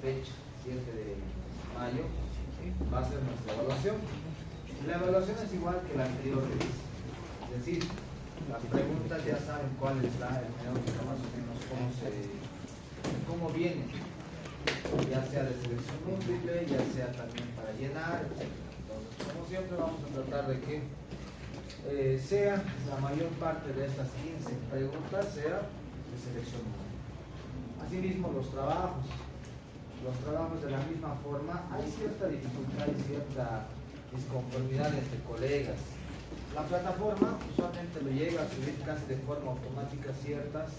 fecha, 7 de mayo, va a ser nuestra evaluación. La evaluación es igual que la anterior revista, es decir, las preguntas ya saben cuál es la hermenéutica más o menos, cómo viene, ya sea de selección múltiple, ya sea también para llenar, etc. Entonces, como siempre, vamos a tratar de que sea la mayor parte de estas 15 preguntas sea de selección múltiple. Asimismo, los trabajos de la misma forma, hay cierta dificultad y cierta disconformidad entre colegas. La plataforma usualmente lo llega a subir casi de forma automática ciertas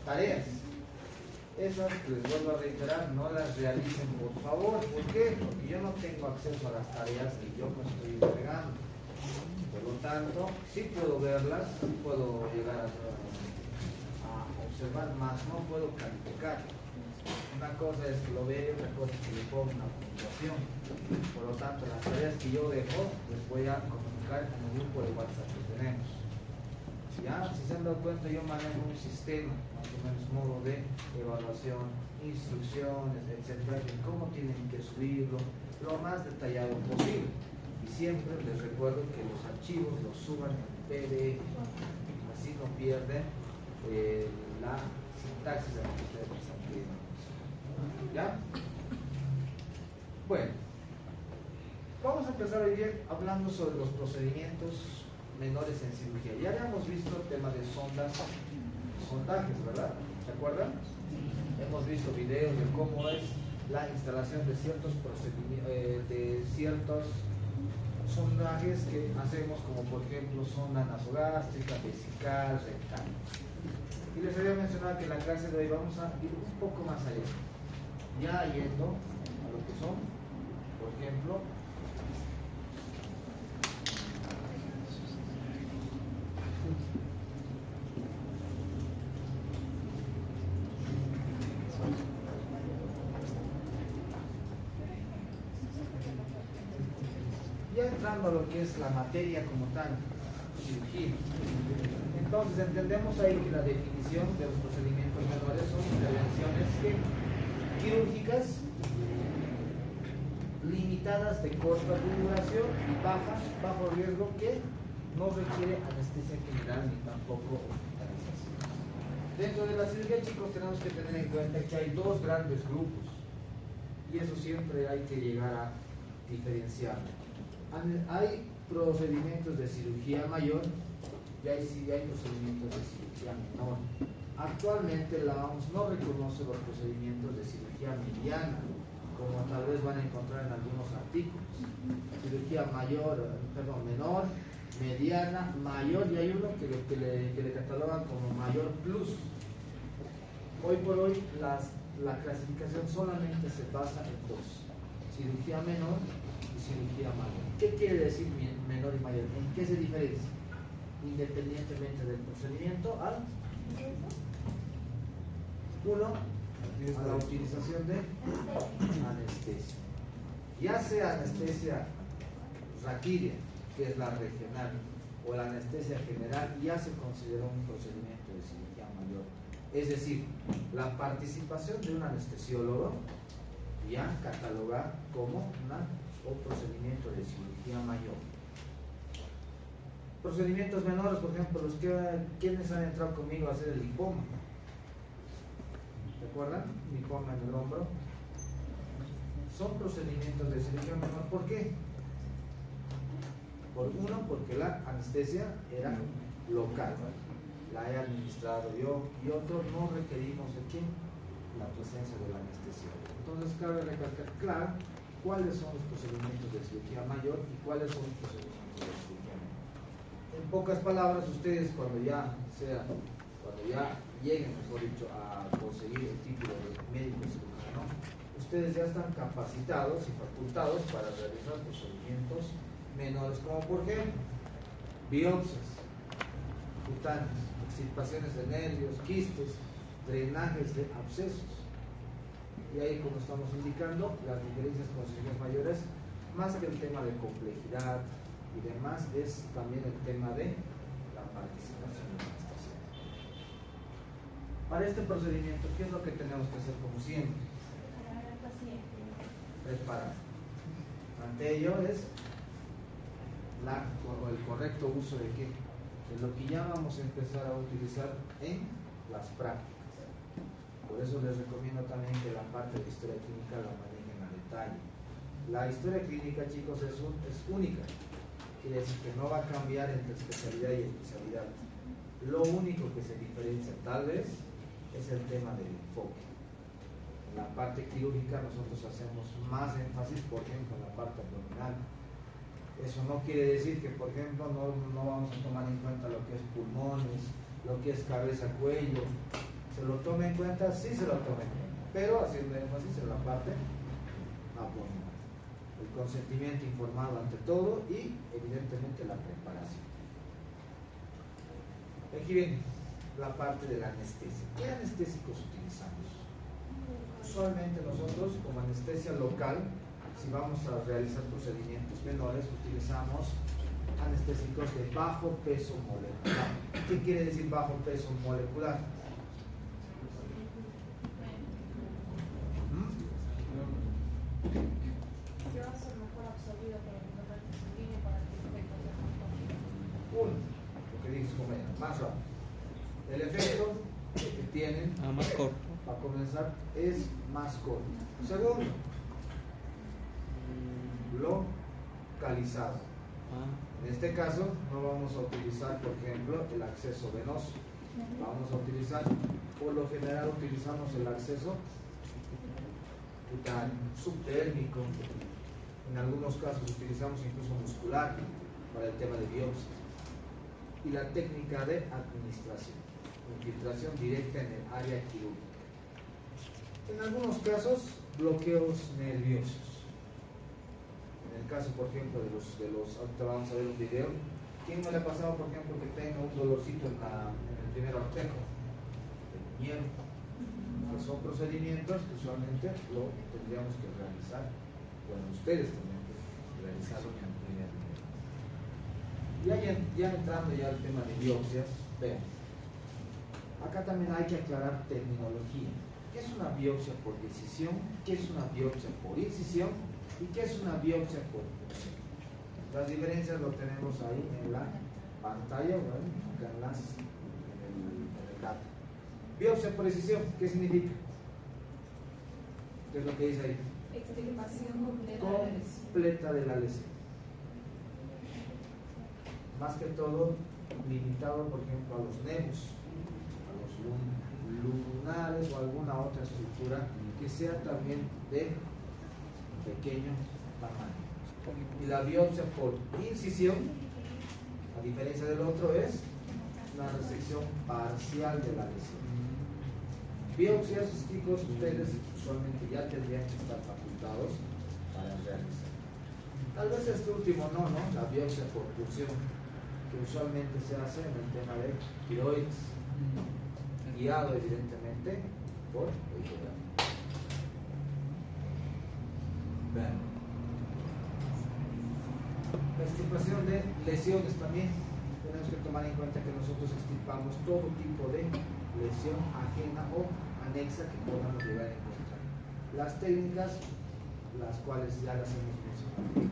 tareas. Esas, les vuelvo a reiterar, no las realicen por favor. ¿Por qué? Porque yo no tengo acceso a las tareas y yo me estoy entregando. Por lo tanto, sí puedo verlas, sí puedo llegar a observar, más no puedo calificar. Una cosa es que lo vea y otra cosa es que le ponga una puntuación. Por lo tanto, las tareas que yo dejo les voy a comunicar en el grupo de WhatsApp que tenemos. ¿Ya? Si se han dado cuenta, yo manejo un sistema, más o menos modo de evaluación, instrucciones, etcétera, de cómo tienen que subirlo lo más detallado posible. Y siempre les recuerdo que los archivos los suban en PDF, así no pierden la sintaxis de la que ustedes están pidiendo. ¿Ya? Bueno, vamos a empezar hoy día hablando sobre los procedimientos menores en cirugía. Ya habíamos visto el tema de sondajes, ¿verdad? ¿Se acuerdan? Hemos visto videos de cómo es la instalación de ciertos procedimientos, de ciertos sondajes que hacemos, como por ejemplo sonda nasogástrica, vesical, rectal. Y les había mencionado que en la clase de hoy vamos a ir un poco más allá, ya yendo a lo que son, por ejemplo, ya entrando a lo que es la materia como tal, cirugía. Entonces entendemos ahí que la definición de los procedimientos menores son intervenciones quirúrgicas limitadas de corta duración y bajo riesgo, que no requiere anestesia general ni tampoco hospitalización. Dentro de la cirugía, chicos, tenemos que tener en cuenta que hay dos grandes grupos y eso siempre hay que llegar a diferenciar. Hay procedimientos de cirugía mayor y hay procedimientos de cirugía menor. Actualmente la OMS no reconoce los procedimientos de cirugía mediana, como tal vez van a encontrar en algunos artículos. Cirugía menor, mediana, mayor, y hay uno que le catalogan como mayor plus. Hoy por hoy la clasificación solamente se basa en dos: cirugía menor y cirugía mayor. ¿Qué quiere decir menor y mayor? ¿En qué se diferencia? Independientemente del procedimiento, a la utilización de anestesia, ya sea anestesia raquídea, que es la regional, o la anestesia general, ya se considera un procedimiento de cirugía mayor. Es decir, la participación de un anestesiólogo ya cataloga como un procedimiento de cirugía mayor. Procedimientos menores, por ejemplo, quienes han entrado conmigo a hacer el lipoma. ¿Se acuerdan? Lipoma en el hombro. Son procedimientos de cirugía menor. ¿Por qué? Porque la anestesia era local, la he administrado yo, y otro, no requerimos de ¿qué? La presencia del anestesiólogo. Entonces cabe recalcar claro cuáles son los procedimientos de cirugía mayor y cuáles son los procedimientos de cirugía menor. En pocas palabras, ustedes cuando ya lleguen, mejor dicho, a conseguir el título de médico cirujano, ustedes ya están capacitados y facultados para realizar procedimientos menores, como por ejemplo biopsias cutáneas, extirpaciones de nervios, quistes, drenajes de abscesos. Y ahí, como estamos indicando, las diferencias con cirugías mayores, más que el tema de complejidad y demás, es también el tema de la participación de la anestesia. Para este procedimiento, ¿qué es lo que tenemos que hacer como siempre? preparar. Ante ello es el correcto uso de qué, de lo que ya vamos a empezar a utilizar en las prácticas. Por eso les recomiendo también que la parte de historia clínica la manejen a detalle. La historia clínica, chicos, es única. Quiere decir que no va a cambiar entre especialidad y especialidad. Lo único que se diferencia tal vez es el tema del enfoque. En la parte quirúrgica nosotros hacemos más énfasis, por ejemplo, en la parte abdominal. Eso no quiere decir que, por ejemplo, no vamos a tomar en cuenta lo que es pulmones, lo que es cabeza, cuello. ¿Se lo toma en cuenta? Sí se lo toma en cuenta, pero haciendo énfasis en la parte abdominal. El consentimiento informado ante todo y, evidentemente, la preparación. Aquí viene la parte de la anestesia. ¿Qué anestésicos utilizamos? Usualmente nosotros, como anestesia local, si vamos a realizar procedimientos menores, utilizamos anestésicos de bajo peso molecular. ¿Qué quiere decir bajo peso molecular? ¿Qué va a ser mejor absorbido por el torrente sanguíneo para que el efecto sea más rápido? Uno, lo que dices, más rápido. El efecto que tienen, más corto. para comenzar, es más corto. Segundo, localizado. En este caso no vamos a utilizar, por ejemplo, el acceso venoso. Vamos a utilizar, por lo general utilizamos el acceso cutáneo, subtérmico. En algunos casos utilizamos incluso muscular para el tema de biopsia. Y la técnica de administración, infiltración directa en el área quirúrgica. En algunos casos, bloqueos nerviosos. En el caso, por ejemplo, de los ahorita vamos a ver un video. ¿Quién no le ha pasado, por ejemplo, que tenga un dolorcito en el primer ortejo? El muñero. Pues son procedimientos que usualmente lo tendríamos que realizar. Bueno, ustedes tendrían que realizarlo en el primer nivel. Ya entrando ya al tema de biopsias, vean. Acá también hay que aclarar terminología. ¿Qué es una biopsia por decisión? ¿Qué es una biopsia por incisión? ¿Y qué es una biopsia por punción? Las diferencias lo tenemos ahí en la pantalla, ¿verdad? Acá en el dato. Biopsia por incisión, ¿qué significa? ¿Qué es lo que dice ahí? Extirpación completa de la lesión. Completa de la lesión. Más que todo, limitado, por ejemplo, a los nervios, a los lunares o alguna otra estructura que sea también de pequeño tamaño. Y la biopsia por incisión, a diferencia del otro, es una resección parcial de la lesión. Biopsias, chicos, ustedes usualmente ya tendrían que estar facultados para realizar. Tal vez este último no, la biopsia por punción, que usualmente se hace en el tema de tiroides, guiado evidentemente por ecografía. Vean. La extirpación de lesiones también tenemos que tomar en cuenta que nosotros extirpamos todo tipo de lesión ajena o anexa que podamos llegar a encontrar. Las técnicas, las cuales ya las hemos mencionado: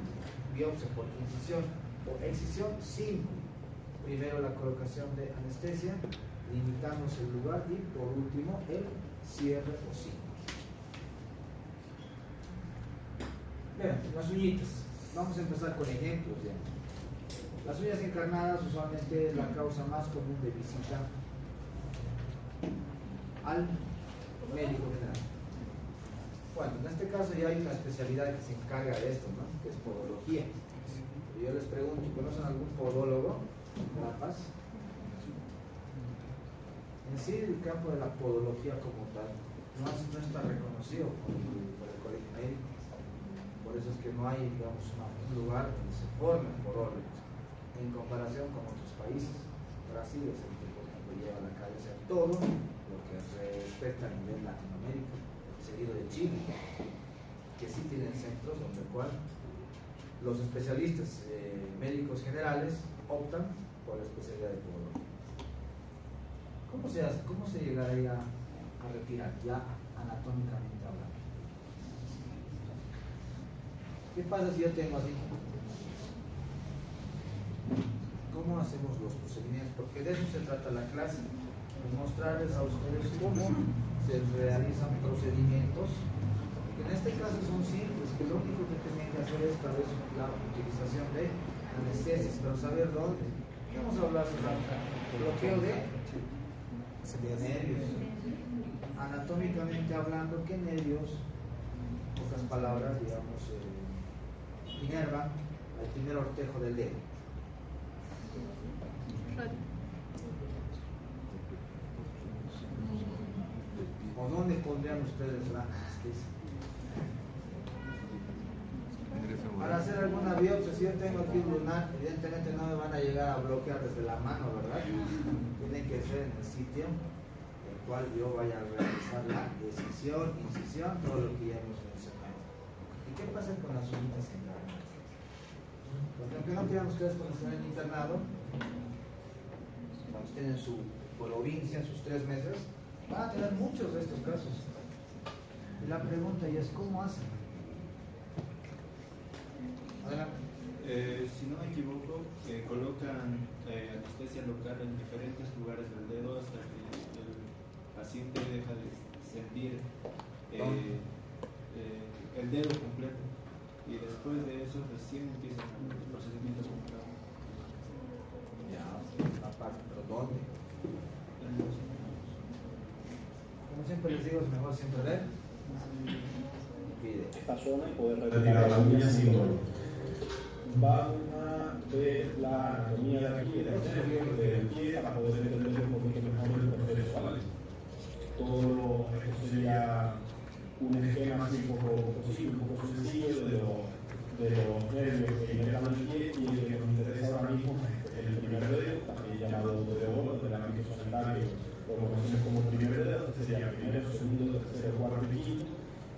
biopsia por incisión o excisión, sin primero la colocación de anestesia, limitamos el lugar y por último el cierre o signo. Vean, las uñitas. Vamos a empezar con ejemplos ya. Las uñas encarnadas usualmente es la causa más común de visita al médico general. Bueno, en este caso ya hay una especialidad que se encarga de esto, ¿no? Que es podología. Yo les pregunto, ¿conocen algún podólogo en La Paz? En sí, el campo de la podología como tal no está reconocido por el Colegio Médico. Por eso es que no hay, digamos, un lugar donde se formen podólogos en comparación con otros países. Brasil es el que, por ejemplo, lleva a la cabeza todo lo que respecta a nivel Latinoamérica, seguido de Chile, que sí tienen centros donde cual los especialistas médicos generales optan por la especialidad de podología. ¿Cómo se hace? ¿Cómo se llegaría a retirar ya anatómicamente hablando? ¿Qué pasa si yo tengo así? ¿Cómo hacemos los procedimientos? Porque de eso se trata la clase, de mostrarles a ustedes cómo se realizan procedimientos, que en este caso son simples, que lo único que tienen que hacer es tal vez la utilización de anestesias, pero saber dónde. ¿Qué vamos a hablar sobre bloqueo de nervios? Anatómicamente hablando, ¿qué nervios, pocas palabras, digamos, inervan al primer ortejo del dedo? ¿O dónde pondrían ustedes la anestesia? Para hacer alguna biopsia, si yo tengo aquí un lunar, evidentemente no me van a llegar a bloquear desde la mano, ¿verdad? Tiene que ser en el sitio en el cual yo vaya a realizar la decisión, incisión, todo lo que ya hemos mencionado. ¿Y qué pasa con las uñas en la mano? Porque aunque no quieran ustedes cuando estén en internado, cuando estén en su provincia, en sus 3 meses, van a tener muchos de estos casos. Y la pregunta ya es, ¿cómo hacen? Si no me equivoco, colocan anestesia local en diferentes lugares del dedo hasta que el paciente deja de sentir el dedo completo, y después de eso recién empiezan los procedimientos complejos. Ya, aparte, ¿pero dónde? Como siempre les digo, es mejor siempre ver. Pide. Esta zona y poder retirar la uña sin dolor. Vamos a ver la anatomía de aquí, del pie, para poder entender un poquito mejor el proceso, ¿vale? Todo esto sería un esquema así un poco sencillo de los nervios que inervan el pie, y el que nos interesa ahora mismo es el primer dedo, también llamado dedo del ámbito sanitario, lo conocemos como primer dedo. Este sería primero, segundo, tercero, cuarto y quinto.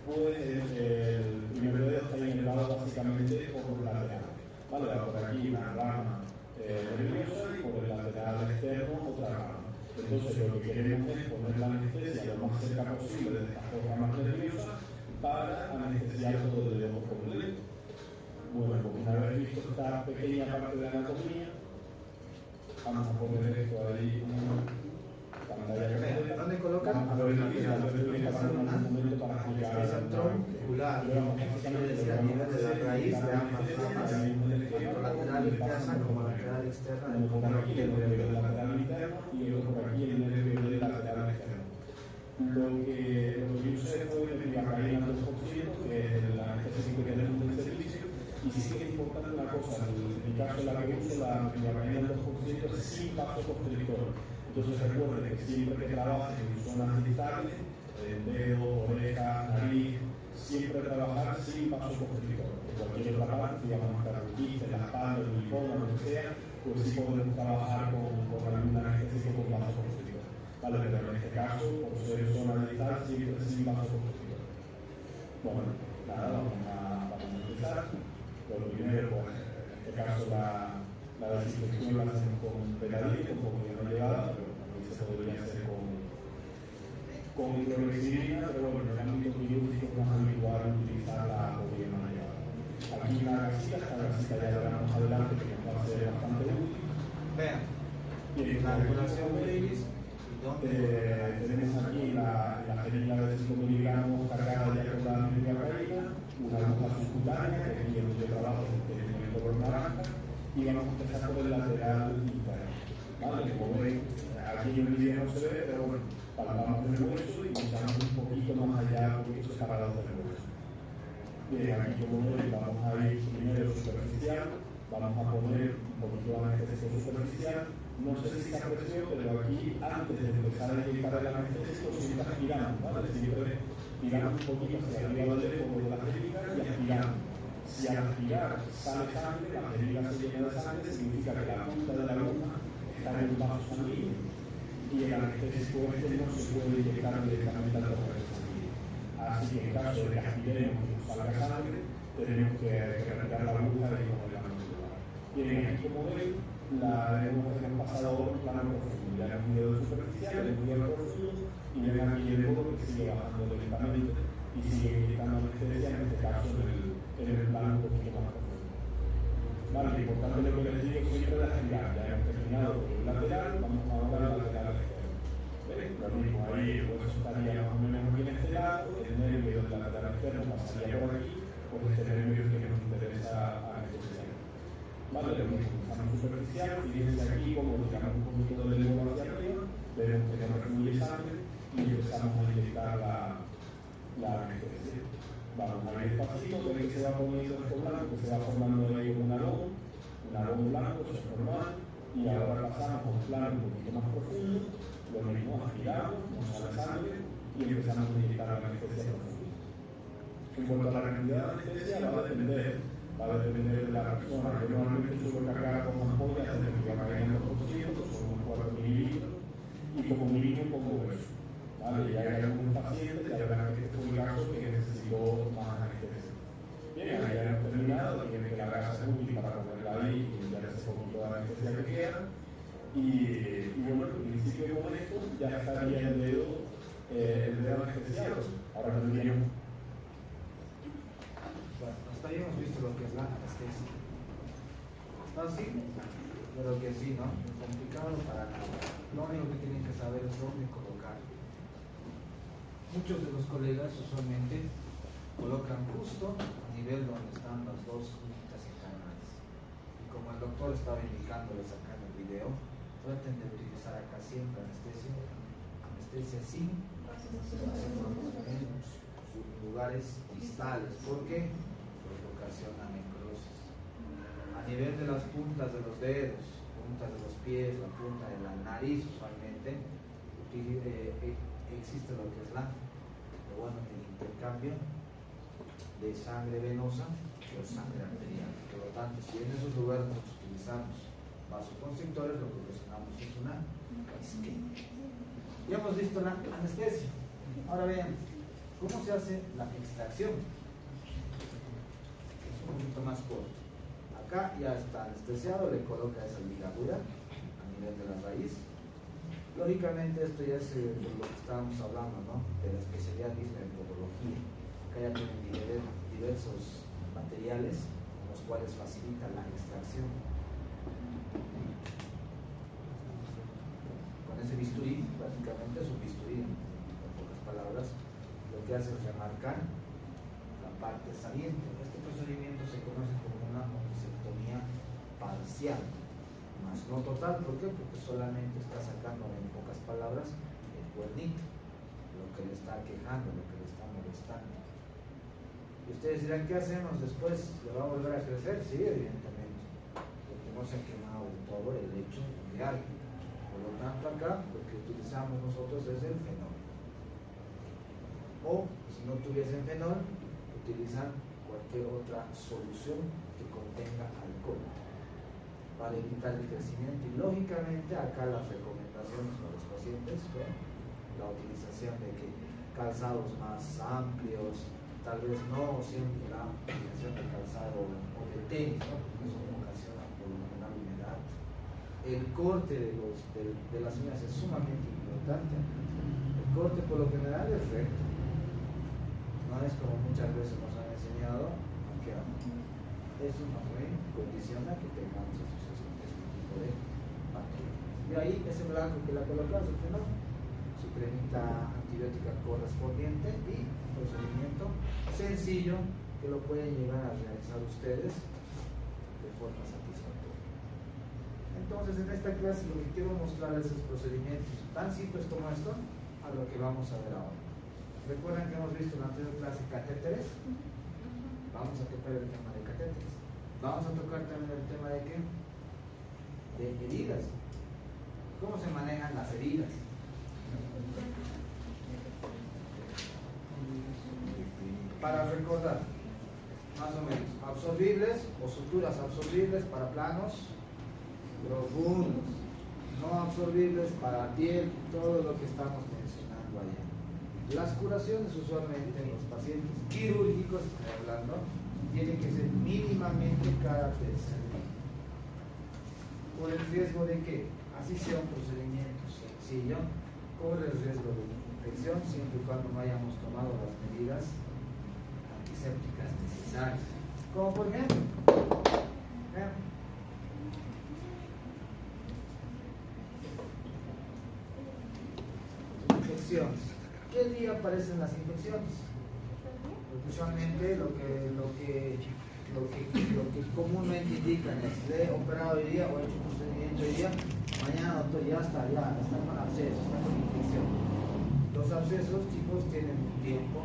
Pues el primer dedo está inervado básicamente por la lateral. Vale, por aquí una rama nerviosa y por el lateral externo otra rama. Entonces lo que queremos es poner la anestesia lo más cerca posible de estas dos ramas nerviosas para anestesiar todo el dedo completo. Bueno, pues una vez visto esta pequeña parte de la anatomía, vamos a poner esto ahí en pantalla completa. ¿Dónde colocan? Vamos a ver la momento para explicar el troncular, quiere decir a nivel de la raíz de ambas ramas, tanto lateral interna como lateral externa del por aquí el nervio lateral interno y otro por aquí el nervio lateral externo. Lo que yo sé fue de pivacaína 2%, que es la anestesia que tenemos del servicio, y sí que es importante una cosa, en mi caso la que uso, la pivacaína 2% es sin paso constrictor. Entonces recuerden que siempre que trabajen en zonas distales, dedo, oreja, nariz, siempre trabajar sin paso constrictor. En cualquier otra parte, si vamos a estar aquí, en la espalda, en el linfoma, lo que sea, pues sí podemos trabajar con alguna anestesia con paso constrictor. Vale, pero en este caso, por ser zona distal, siempre sin paso constrictor. Bueno, nada, vamos a empezar. Lo primero, pues, en este caso la desinfección la hacemos con peladito, un poco de no llevada, pero también se podría hacer con clorexidina, pero bueno, en el ámbito quirúrgico es más habitual utilizar la poliomana llevada. Aquí una gasita, esta gasita ya la veremos adelante, que nos va a ser bastante útil. Vean, Tiene la regulación Davis, tenemos aquí la jeringa de 5 miligramos cargada ya con la pivacaína, una aguja subcutánea, que aquí es donde trabajo en el color naranja, y vamos a empezar por el lateral interno. ¿Vale? Como ven, aquí en el video no se ve, pero bueno, palpamos el hueso y estamos un poquito más allá, un poquito separados del hueso. Bien, aquí como ven, vamos a ir primero superficial, vamos a poner un poquito de anestesia superficial. No sé si se apreció, pero aquí antes de empezar a inyectar el anestésico siempre aspiramos, ¿vale? Siempre tiramos un poquito hacia arriba del dedo por la jeringa y aspiramos. Si al aspirar sale sangre, la jeringa se llena de sangre, significa que la punta de la aguja está en un vaso sanguíneo y el anestésico este no se puede inyectar directamente al torrente sanguíneo. Así que en caso de que aspiremos y nos salga sangre, tenemos que retirar la aguja y ponerla en el lugar. Bien, aquí como ven, hemos pasado a un plano profundo. Ya hemos ido de superficial, hemos ido al profundo, y ven aquí el dedo que sigue bajando lentamente y sigue inyectando anestesia, en este caso en el plano un poquito más profundo. Vale, lo importante es lo que les digo siempre de agilidad. Ya hemos terminado con el lateral, vamos ahora al lateral externo. ¿Ves? Lo mismo, ahí el hueso estaría más o menos aquí en este lado, el nervio del lateral externo pasaría por aquí, por este nervio que nos interesa anestesiar. Vale, lo mismo, empezamos superficial, fíjense aquí como tiramos un poquito del huevo hacia arriba, vemos que no fluye sangre y empezamos a inyectar la anestesia. Vamos a ir despacito, ven que se va poniendo esto blanco, se va formando ahí un alón blanco, eso es normal, y ahora pasamos a un plano un poquito más profundo, lo mismo, aspiramos, nos sale sangre y empezamos a inyectar la anestesia profunda. En cuanto a la cantidad de anestesia, va a depender de la persona. Yo normalmente suelo cargar con ampollas desde que va cayendo por ciento, son unos 4 mililitros, y como mínimo pongo eso. ¿Vale? Ya hay algunos pacientes, ya verán que este fue el caso que necesitó más anestesia. Bien, ahí ya hemos terminado, tienen que la gasa útil para ponerla ahí y ya se pone toda la anestesia que queda. Y bueno, en principio con esto ya estaría el dedo anestesiado. Ahora tendríamos. Bueno, hasta ahí hemos visto lo que es la anestesia. Fácil, pero que sí, ¿no? Complicado para nada. Lo único que tienen que saber es dónde colocar. Muchos de los colegas usualmente colocan justo a nivel donde están las dos únicas canales. Y como el doctor estaba indicándoles acá en el video, traten de utilizar acá siempre anestesia sin en lugares distales. ¿Por qué? Porque ocasiona necrosis. A nivel de las puntas de los dedos, puntas de los pies, la punta de la nariz usualmente, existe lo que es el intercambio de sangre venosa o sangre arterial. Por lo tanto, si en esos lugares nosotros utilizamos vasoconstrictores, lo que ocasionamos es una isquemia. Ya hemos visto la anestesia. Ahora vean, ¿cómo se hace la extracción? Es un poquito más corto. Acá ya está anestesiado, le coloca esa ligadura a nivel de la raíz. Lógicamente esto ya es lo que estábamos hablando, ¿no? De la especialidad misma en podología. Acá ya tienen diversos materiales los cuales facilitan la extracción. Con ese bisturí, prácticamente es un bisturí, en pocas palabras, lo que hace es remarcar la parte saliente. Este procedimiento se conoce como una oncectomía parcial, más no total. ¿Por qué? Porque solamente está sacando, en pocas palabras, el cuernito, lo que le está quejando, lo que le está molestando. Y ustedes dirán, ¿qué hacemos después? ¿Le va a volver a crecer? Sí, evidentemente, porque no se ha quemado del todo el lecho de algo. Por lo tanto, acá lo que utilizamos nosotros es el fenol. O, si no tuviesen fenol, utilizan cualquier otra solución que contenga alcohol para evitar el crecimiento. Y lógicamente acá las recomendaciones para los pacientes son la utilización de calzados más amplios, tal vez no siempre la utilización de calzado o de tenis, ¿no? Porque eso ocasiona por lo general humedad. El corte de las uñas es sumamente importante. El corte por lo general es recto, no es como muchas veces nos han enseñado, que eso nos condiciona que tengamos ese tipo de bacterias. Y ahí ese blanco que la colocamos, el fenol, su cremita antibiótica correspondiente y procedimiento sencillo que lo pueden llegar a realizar ustedes de forma satisfactoria. Entonces, en esta clase lo que quiero mostrarles es procedimientos tan simples como esto a lo que vamos a ver ahora. ¿Recuerdan que hemos visto en la anterior clase catéteres? Vamos a tocar el tema de catéteres. Vamos a tocar también el tema de ¿qué? De heridas. ¿Cómo se manejan las heridas? Para recordar, más o menos, absorbibles o suturas absorbibles para planos profundos, no absorbibles para piel, todo lo que estamos mencionando allá. Las curaciones usualmente en los pacientes quirúrgicos, estoy hablando, tienen que ser mínimamente cada tercer día. Por el riesgo de que, así sea un procedimiento sencillo, corre el riesgo de infección siempre y cuando no hayamos tomado las medidas antisépticas necesarias. Como por ejemplo, vean, infecciones. ¿Qué día aparecen las infecciones? Porque usualmente lo que comúnmente indican es le he operado hoy día o he hecho un procedimiento hoy día, mañana doctor ya está con abscesos, está con infección. Los abscesos, chicos, tienen un tiempo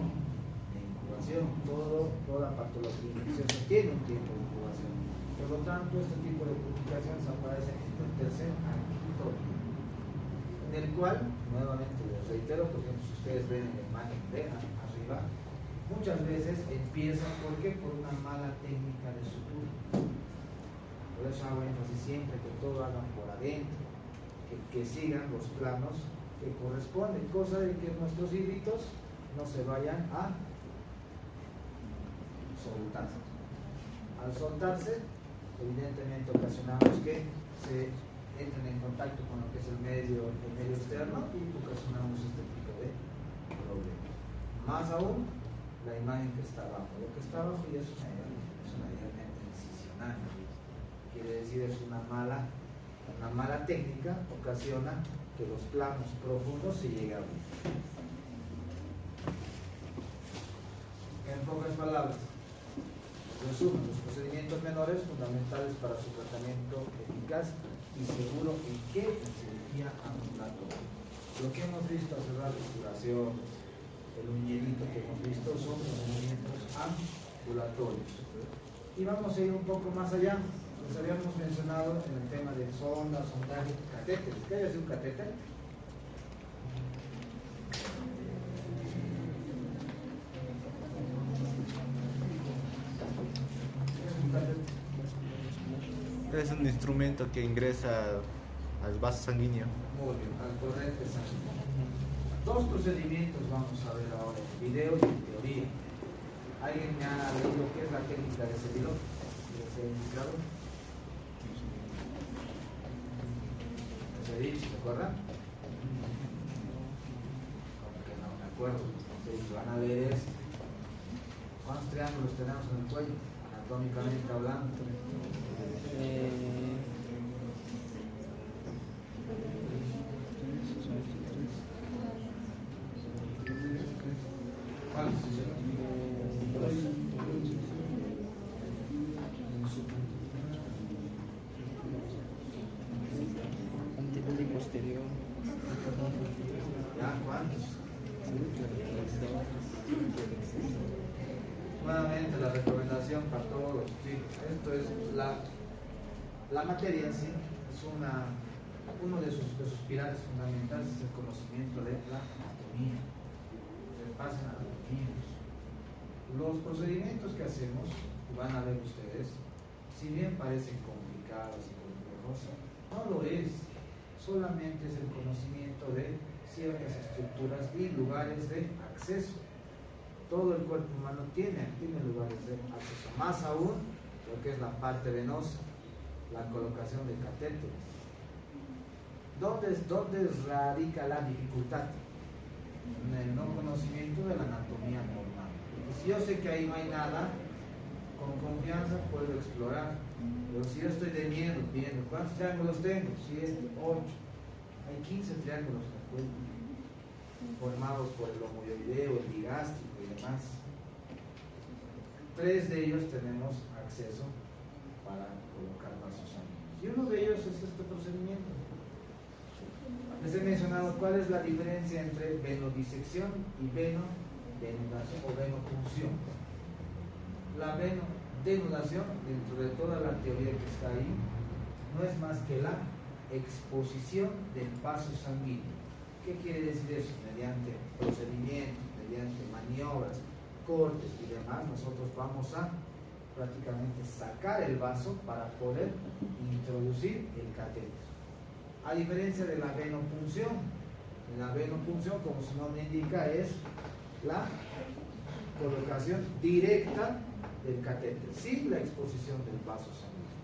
de incubación. Toda patología infecciosa tiene un tiempo de incubación. Por lo tanto, este tipo de publicaciones aparecen entre el tercer al quinto día, en el cual, nuevamente les reitero, por ejemplo, si ustedes ven en la imagen de arriba, muchas veces empiezan, ¿por qué? Por una mala técnica de sutura. Por eso hago énfasis siempre que todo hagan por adentro, que sigan los planos que corresponden, cosa de que nuestros híbridos no se vayan a soltar. Al soltarse, evidentemente ocasionamos que se entren en contacto con lo que es el medio externo y ocasionamos este tipo de problemas. Más aún, la imagen que está abajo. Lo que está abajo ya es una hernia incisional. Quiere decir, es una mala técnica, ocasiona que los planos profundos se lleguen a abrir. En pocas palabras, resumen, los procedimientos menores fundamentales para su tratamiento eficaz y seguro en qué en cirugía ambulatoria. Lo que hemos visto hace rato, curación, el uñerito que hemos visto son procedimientos ambulatorios. Y vamos a ir un poco más allá. Les habíamos mencionado en el tema de sondas, sondaje, catéteres. ¿Qué hay un catéter? Es un instrumento que ingresa al vaso sanguíneo. Muy bien, al torrente sanguíneo. Dos procedimientos vamos a ver ahora, en video y en teoría. ¿Alguien me ha leído qué es la técnica de servidor? ¿Les he indicado? ¿Les he dicho? ¿Se acuerdan? Como que no me acuerdo. Entonces van a ver esto. ¿Cuántos triángulos tenemos en el cuello? Anatómicamente hablando. ¿Cuántos? Anterior y posterior. ¿Ya? ¿Cuántos? Nuevamente la recomendación para todos los chicos. Esto es la materia en sí, es uno de sus pilares fundamentales, es el conocimiento de la anatomía. Se pasan anatomías. Los procedimientos que hacemos, van a ver ustedes, si bien parecen complicados y complejos, no lo es. Solamente es el conocimiento de ciertas estructuras y lugares de acceso. Todo el cuerpo humano tiene lugares de acceso, más aún lo que es la parte venosa, la colocación de catéteres. ¿Dónde radica la dificultad? En el no conocimiento de la anatomía normal. Si yo sé que ahí no hay nada, con confianza puedo explorar. Pero si yo estoy de miedo viendo cuántos triángulos tengo, 7, 8, hay 15 triángulos en el cuello, formados por el homoioideo, el digástrico y demás. 3 de ellos tenemos acceso para colocar vasos sanguíneos. Y uno de ellos es este procedimiento. Les he mencionado cuál es la diferencia entre venodisección y venodenudación o venopunción. La venodenudación, dentro de toda la teoría que está ahí, no es más que la exposición del vaso sanguíneo. ¿Qué quiere decir eso? Mediante procedimientos, mediante maniobras, cortes y demás, nosotros vamos a prácticamente sacar el vaso para poder introducir el catéter. A diferencia de la venopunción, en la venopunción, como su nombre indica, es la colocación directa del catéter, sin la exposición del vaso sanguíneo.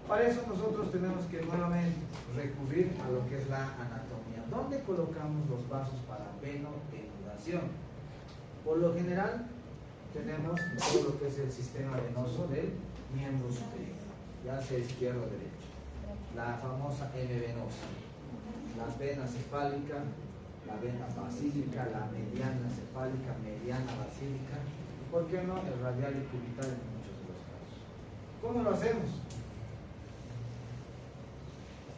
Para eso nosotros tenemos que nuevamente recurrir a lo que es la anatomía. ¿Dónde colocamos los vasos para venodenudación? Por lo general, tenemos todo lo que es el sistema venoso del miembro superior, ya sea izquierdo o derecho. La famosa M venosa, las venas cefálica, la vena basílica, la mediana cefálica, mediana basílica, y por qué no el radial y cubital en muchos de los casos. ¿Cómo lo hacemos?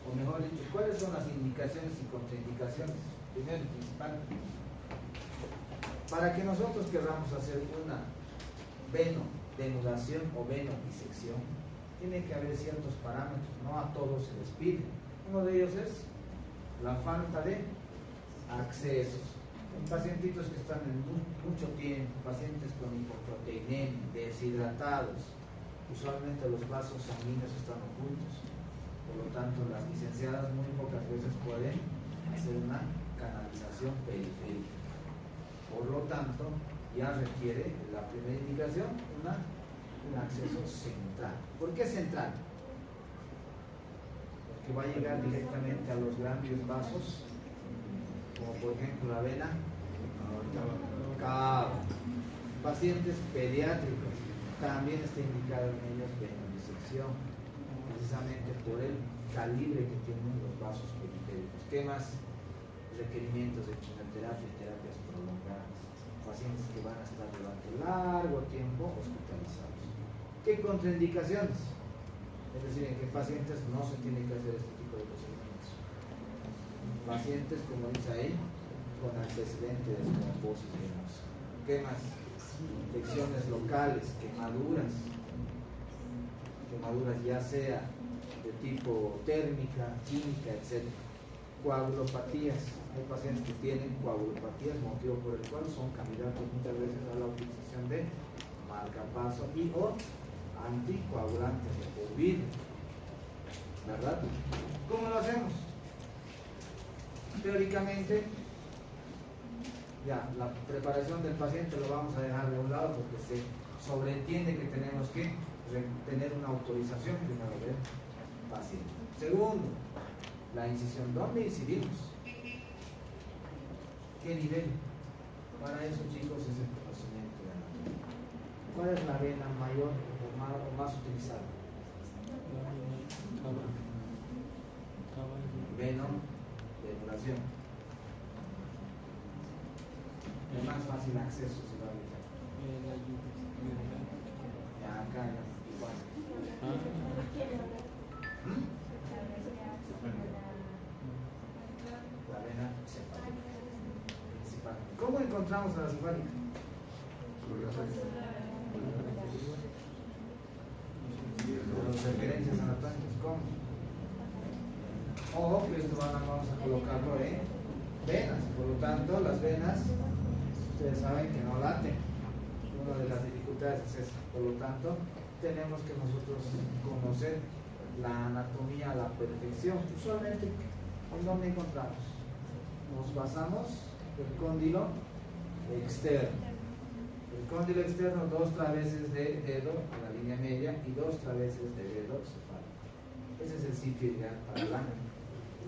O mejor dicho, ¿cuáles son las indicaciones y contraindicaciones? Primero y principal, para que nosotros queramos hacer una venodenudación o venodisección, tiene que haber ciertos parámetros, no a todos se les pide. Uno de ellos es la falta de accesos. En pacientitos que están en mucho tiempo, pacientes con hipoproteinemia, deshidratados, usualmente los vasos sanguíneos están ocultos. Por lo tanto, las licenciadas muy pocas veces pueden hacer una canalización periférica. Por lo tanto, ya requiere la primera indicación un acceso central. ¿Por qué central? Porque va a llegar directamente a los grandes vasos, como por ejemplo la vena cava. Pacientes pediátricos, también está indicado en ellos venodisección, precisamente por el calibre que tienen los vasos periféricos. ¿Qué más? Requerimientos de quimioterapia y terapias prolongadas. Pacientes que van a estar durante largo tiempo hospitalizados. ¿Qué contraindicaciones? Es decir, en qué pacientes no se tiene que hacer este tipo de procedimientos. Pacientes, como dice ahí, con antecedentes de trombosis venosa. ¿Qué más? Infecciones locales, quemaduras ya sea de tipo térmica, química, etc. Coagulopatías. Hay pacientes que tienen coagulopatías, motivo por el cual son candidatos muchas veces a la utilización de marcapaso y o anticoagulantes de por vida. ¿Verdad? ¿Cómo lo hacemos? Teóricamente, ya, la preparación del paciente lo vamos a dejar de un lado porque se sobreentiende que tenemos que tener una autorización primero del paciente. Segundo, la incisión. ¿Dónde incidimos? ¿Qué nivel? Para eso, chicos, es el conocimiento de anatomía. ¿Cuál es la vena mayor o más utilizada? Venodenodación. El más fácil acceso se va a evitar. Ya acá, ya, igual. La vena cefálica. Principal. ¿Cómo encontramos a la cefálica? Las referencias anatómicas. ¿Cómo? Ojo, que esto vamos a colocarlo en venas. Por lo tanto, las venas, ustedes saben que no laten. Una de las dificultades es esa. Por lo tanto, tenemos que nosotros conocer la anatomía a la perfección. Usualmente, ¿en dónde encontramos? Nos basamos en el cóndilo externo. El cóndilo externo, 2 traveses de dedo a la línea media y 2 traveses de dedo cefálico. Ese es el sitio ideal para la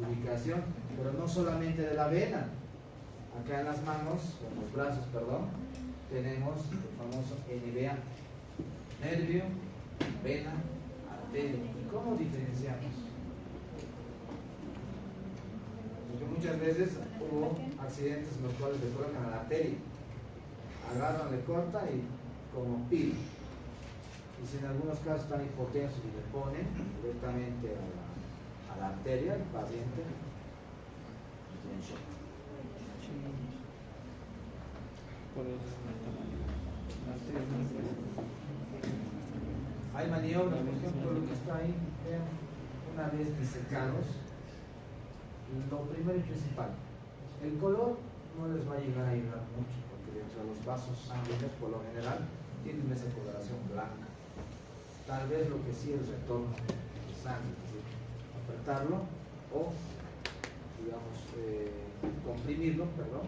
ubicación, pero no solamente de la vena. Acá en las manos, o en los brazos, perdón, tenemos el famoso NBA, nervio, vena, arteria. ¿Y cómo diferenciamos? Porque muchas veces hubo accidentes en los cuales le colocan a la arteria, agarran, le cortan y como pila. Y si en algunos casos están hipotensos y le ponen directamente a la arteria, el paciente en shock. Hay maniobras, por ejemplo, lo que está ahí, vean, una vez disecados, lo primero y principal, el color no les va a llegar a ayudar mucho, porque dentro de los vasos sanguíneos, por lo general, tienen esa coloración blanca. Tal vez lo que sí es el retorno de sangre, es decir, apretarlo o, digamos, comprimirlo, perdón,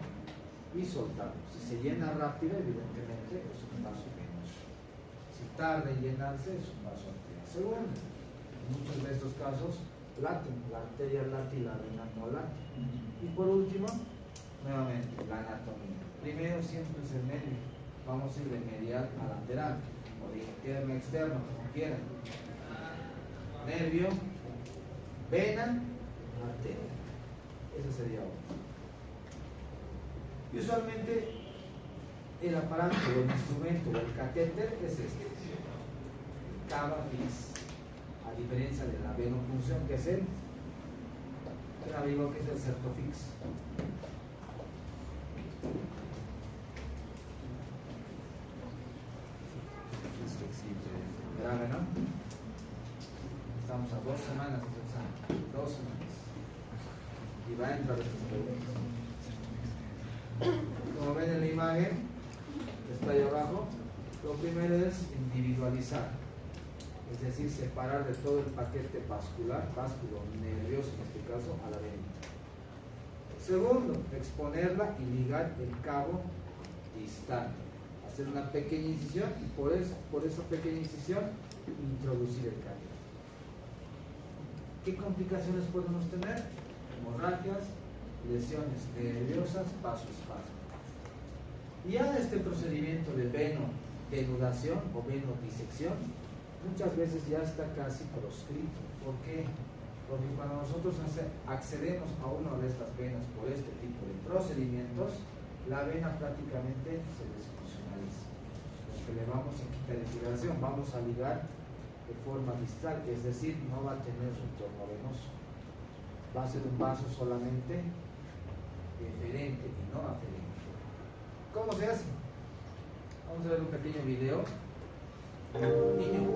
y soltarlo. Si se llena rápido, evidentemente es un vaso venoso. Si tarda en llenarse, es un vaso arterial. Segundo, en muchos de estos casos laten, la arteria late y la vena no late. Y por último, nuevamente, la anatomía. Primero siempre es el nervio. vamos a ir de medial a lateral, o de interno a externo, como quieran. Nervio, vena, arteria. Eso sería otro. Y usualmente el aparato o el instrumento o el catéter es este, el cava fix, a diferencia de la venopunción que es el digo que es el certofix. Grave, ¿no? Estamos a 2 semanas de examen, 2 semanas. Y va a entrar estas preguntas. Como ven en la imagen, que está ahí abajo, lo primero es individualizar, es decir, separar de todo el paquete vascular, básculo nervioso en este caso, a la vena. Segundo, exponerla y ligar el cabo distal. Hacer una pequeña incisión y por esa pequeña incisión introducir el catéter. ¿Qué complicaciones podemos tener? Hemorragias, lesiones nerviosas, vasoespasmo. Ya este procedimiento de venudación o venodisección muchas veces ya está casi proscrito. ¿Por qué? Porque cuando nosotros accedemos a una de estas venas por este tipo de procedimientos, la vena prácticamente se desfuncionaliza. Porque le vamos a quitar irrigación, vamos a ligar de forma distal, es decir, no va a tener retorno venoso. Va a ser un vaso solamente deferente y no aferente. ¿Cómo se hace? Vamos a ver un pequeño video. Niño.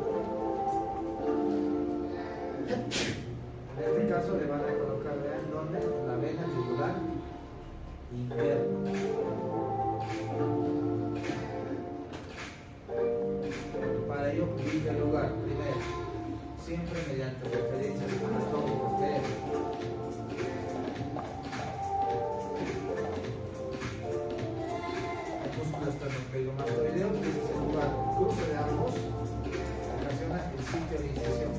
En este caso le van a colocar, vean dónde, la vena yugular interna. Para ello, ubica el lugar, primero, siempre mediante referencias anatómicas de él. El músculo esternocleidomastoideo, que es el lugar cruce de ambos, ocasiona el sitio de incisión.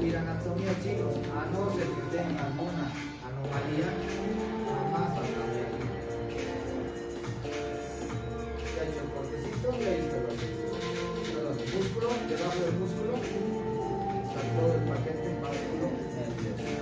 Y la anatomía, chicos, a no ser que tenga alguna anomalía, jamás va a cambiar. Ya he hecho el cortecito y ahí está el cortecito. Perdón, el músculo, debajo del músculo, está todo el paquete músculo nervioso.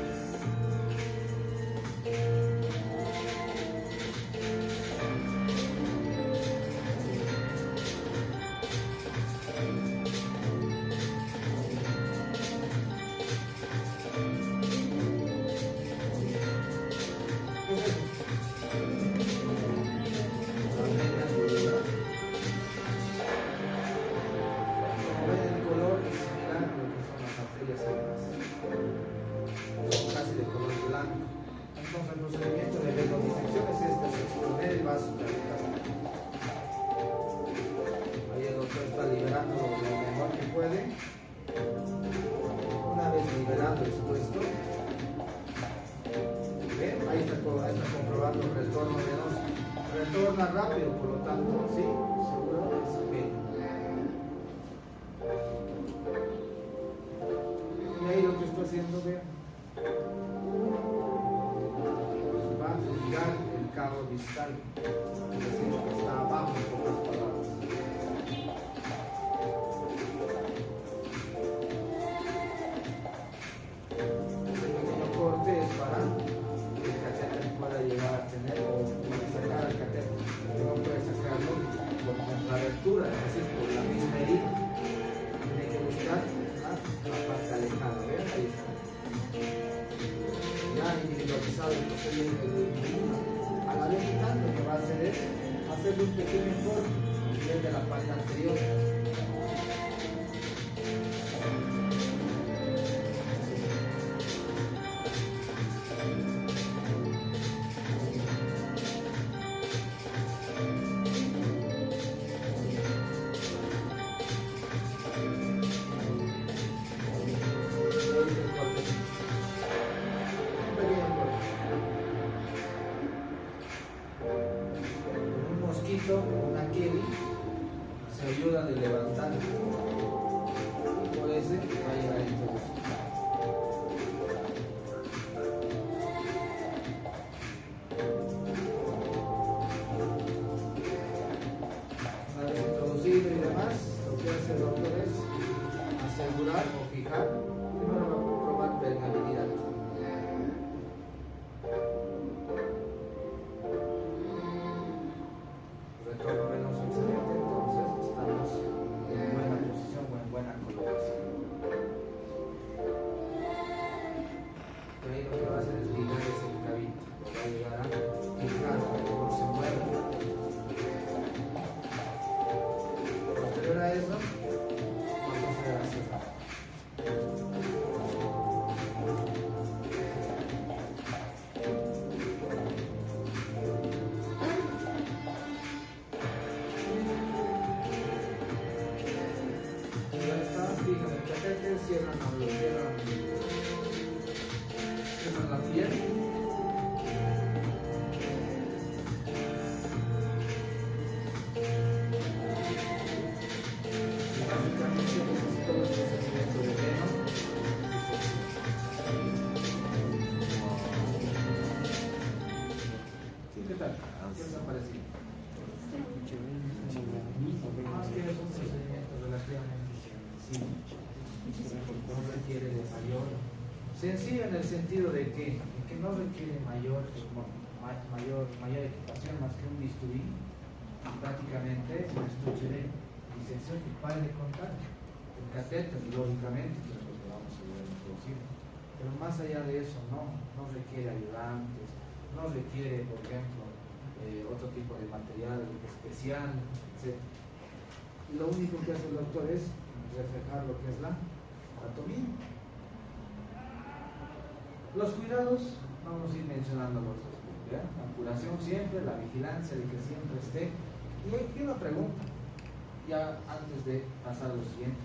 Retorna rápido, por lo tanto, sí, seguro que es bien. Y ahí lo que estoy haciendo, vean, va a ligar el cabo distal, es decir, que está abajo, en pocas palabras. Este pequeño corte es para que el catéter pueda llegar a tener o sacar el catéter, que no puede sacarlo por contrabertura, es decir, por la misma herida. Tiene que buscar la parte alejada, ¿ven? Ahí está. Ya individualizado el procedimiento a la vez lo que va a hacer es hacerle un pequeño corte a nivel de la parte anterior. Una Kelly se ayuda de levantar y por ese va a llegar a introducir. Una vez que hace el doctor es asegurar o fijar, primero va a comprobar permeabilidad. Retorno venoso excelente, entonces estamos en buena posición o en buena colocación. Y ahí lo que va a hacer es ligar ese cabito, lo va a llegar a fijar para que no se mueva. Posterior a eso, vamos a hacer así. Ya está, fijan el catéter, cierran la piel. Y básicamente necesito los procedimientos de veno y ¿qué tal? ¿Qué les ha parecido? Más que es un procedimiento relativamente sencillo, no requiere de mayor, sencillo en el sentido de que no requiere mayor equipación más que un bisturí, prácticamente un estuche de disección y para de contar el catéter, lógicamente, que es lo que vamos a ver introducir, pero más allá de eso no requiere ayudantes, no requiere, por ejemplo, otro tipo de material especial, etc. Lo único que hace el doctor es reflejar lo que es la anatomía. Los cuidados, vamos a ir mencionándolos después, ¿ya? La curación siempre, la vigilancia de que siempre esté. Y aquí una pregunta, ya antes de pasar a lo siguiente.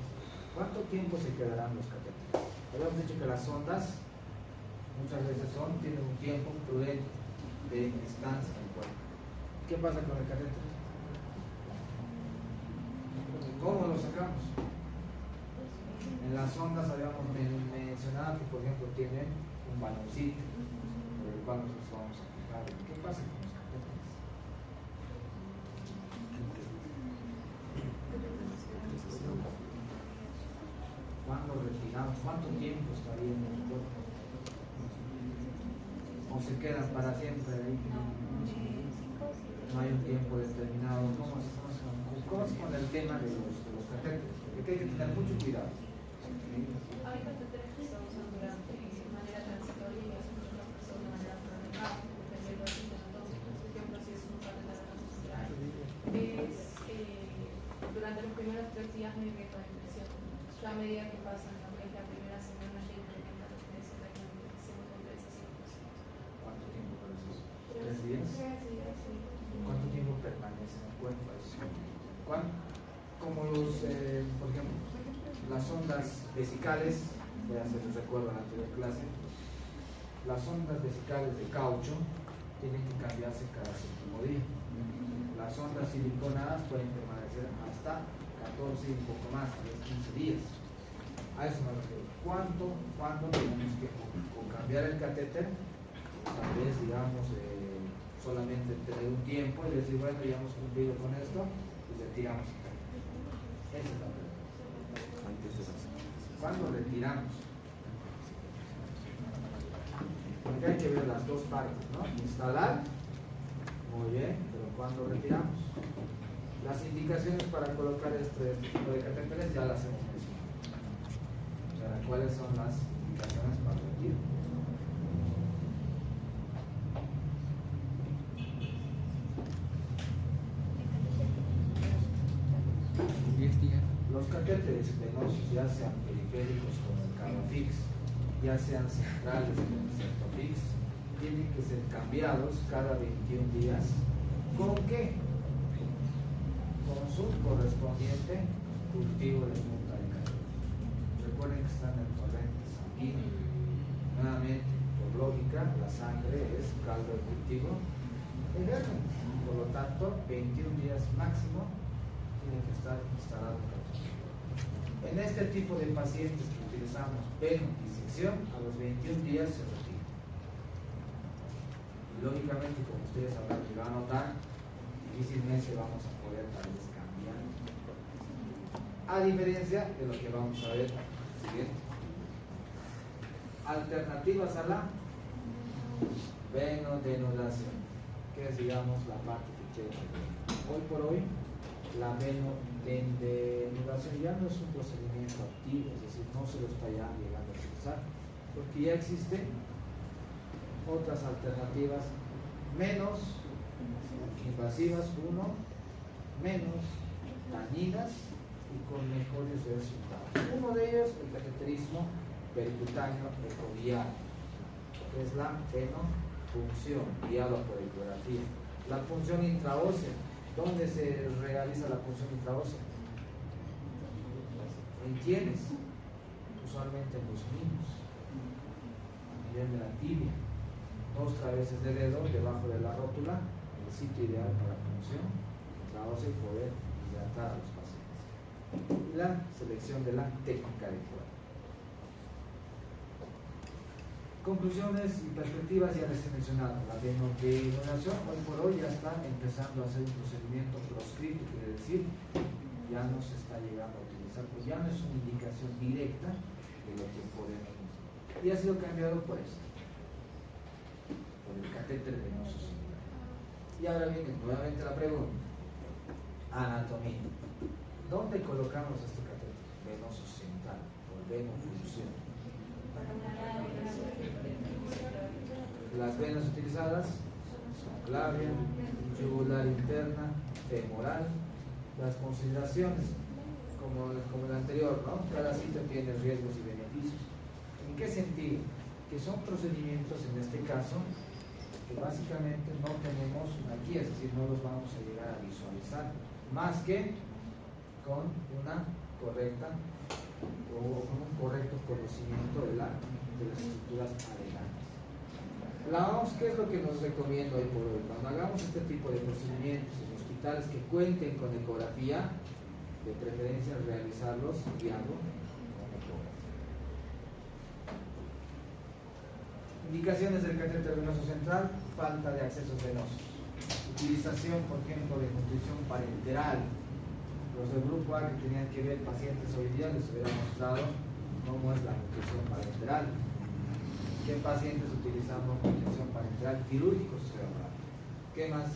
¿Cuánto tiempo se quedarán los catéteres? Habíamos dicho que las sondas muchas veces tienen un tiempo prudente de estancia en el cuerpo. ¿Qué pasa con el catéter? ¿Cómo lo sacamos? En las ondas habíamos mencionado que, por ejemplo, tienen un baloncito por el cual nosotros vamos a fijar. ¿Qué pasa con los catéteres? ¿Cuándo retiramos? ¿Cuánto tiempo estaría en el cuerpo? ¿O se quedan para siempre ahí? No hay un tiempo determinado. ¿Cómo es con el tema de los catéteres? Porque hay que tener mucho cuidado. Hay catéteres que se usan de manera transitoria y es una persona de manera prolongada, dependiendo del síntoma. Entonces, por ejemplo, si es un catéter muscular, durante los primeros 3 días no hay riesgo de infección. Ya a medida que pasan la primera semana ya incrementa la tendencia de la infección con 3 a 5%. ¿Cuánto tiempo parece eso? ¿3 días? 3 días, sí. ¿Cuánto tiempo permanece en el cuerpo? Como los, por ejemplo, las ondas vesicales, voy a hacerles recuerdo a la anterior clase, las ondas vesicales de caucho tienen que cambiarse cada 7º día. Las ondas siliconadas pueden permanecer hasta 14 y un poco más, a veces 15 días. A eso me refiero. ¿Cuánto tenemos que cambiar el catéter? Tal vez, digamos, solamente tener un tiempo y decir, bueno, ya hemos cumplido con esto y retiramos el catéter. Esa es la pregunta. ¿Cuándo retiramos? Porque hay que ver las dos partes, ¿no? Instalar, muy bien, pero ¿cuándo retiramos? Las indicaciones para colocar este tipo de catéteres ya las hemos mencionado. O sea, ¿cuáles son las indicaciones para retirar? Los catéteres venosos, ya sean periféricos como el Cavafix, ya sean centrales como el Certofix, tienen que ser cambiados cada 21 días. ¿Con qué? Con su correspondiente cultivo de punta de catéter. Recuerden que están en el torrente sanguíneo. Nuevamente, por lógica, la sangre es caldo de cultivo de germen. Por lo tanto, 21 días máximo tiene que estar instalado el catéter. En este tipo de pacientes que utilizamos disección, a los 21 días se retira. Y lógicamente, como ustedes habrán llegado a notar, difícilmente vamos a poder tal vez cambiar. A diferencia de lo que vamos a ver siguiente. Alternativas a la venodenudación, que es, digamos, la parte que quiero ver. Hoy por hoy, la venodenudación ya no es un procedimiento activo, es decir, no se lo está ya llegando a utilizar, porque ya existen otras alternativas menos invasivas, menos dañinas y con mejores resultados. Uno de ellos, el cateterismo percutáneo ecoguiado, que es la venopunción guiada por ecografía. La punción intraósea, ¿dónde se realiza la punción intraósea? ¿En quiénes? Usualmente en los niños, a nivel de la tibia, 2 traveses de dedo debajo de la rótula, el sitio ideal para la punción intraósea y poder hidratar a los pacientes. La selección de la técnica adecuada. Conclusiones y perspectivas ya les he mencionado. La venodenudación hoy por hoy ya está empezando a ser un procedimiento proscrito, quiere decir, ya no se está llegando a utilizar, pues ya no es una indicación directa de lo que podemos. Y ha sido cambiado por esto, por el catéter venoso central. Y ahora viene nuevamente la pregunta. Anatomía. ¿Dónde colocamos este catéter venoso central o venopunción? Las venas utilizadas son clavia, yugular interna, femoral. Las consideraciones, como el anterior, ¿no? Cada sitio tiene riesgos y beneficios. ¿En qué sentido? Que son procedimientos, en este caso, que básicamente no tenemos aquí, es decir, no los vamos a llegar a visualizar, más que con una correcta o con un correcto conocimiento de las estructuras adelante. ¿Qué es lo que nos recomiendo hoy por hoy? Cuando hagamos este tipo de procedimientos en hospitales que cuenten con ecografía, de preferencia realizarlos guiando con ecografía. Indicaciones del catéter venoso central: falta de accesos venosos. Utilización, por ejemplo, de nutrición parenteral. Los del grupo A que tenían que ver pacientes hoy día les hubiera mostrado cómo es la nutrición parenteral. ¿Qué pacientes utilizamos nutrición parenteral? Quirúrgicos cerebral. ¿Qué más?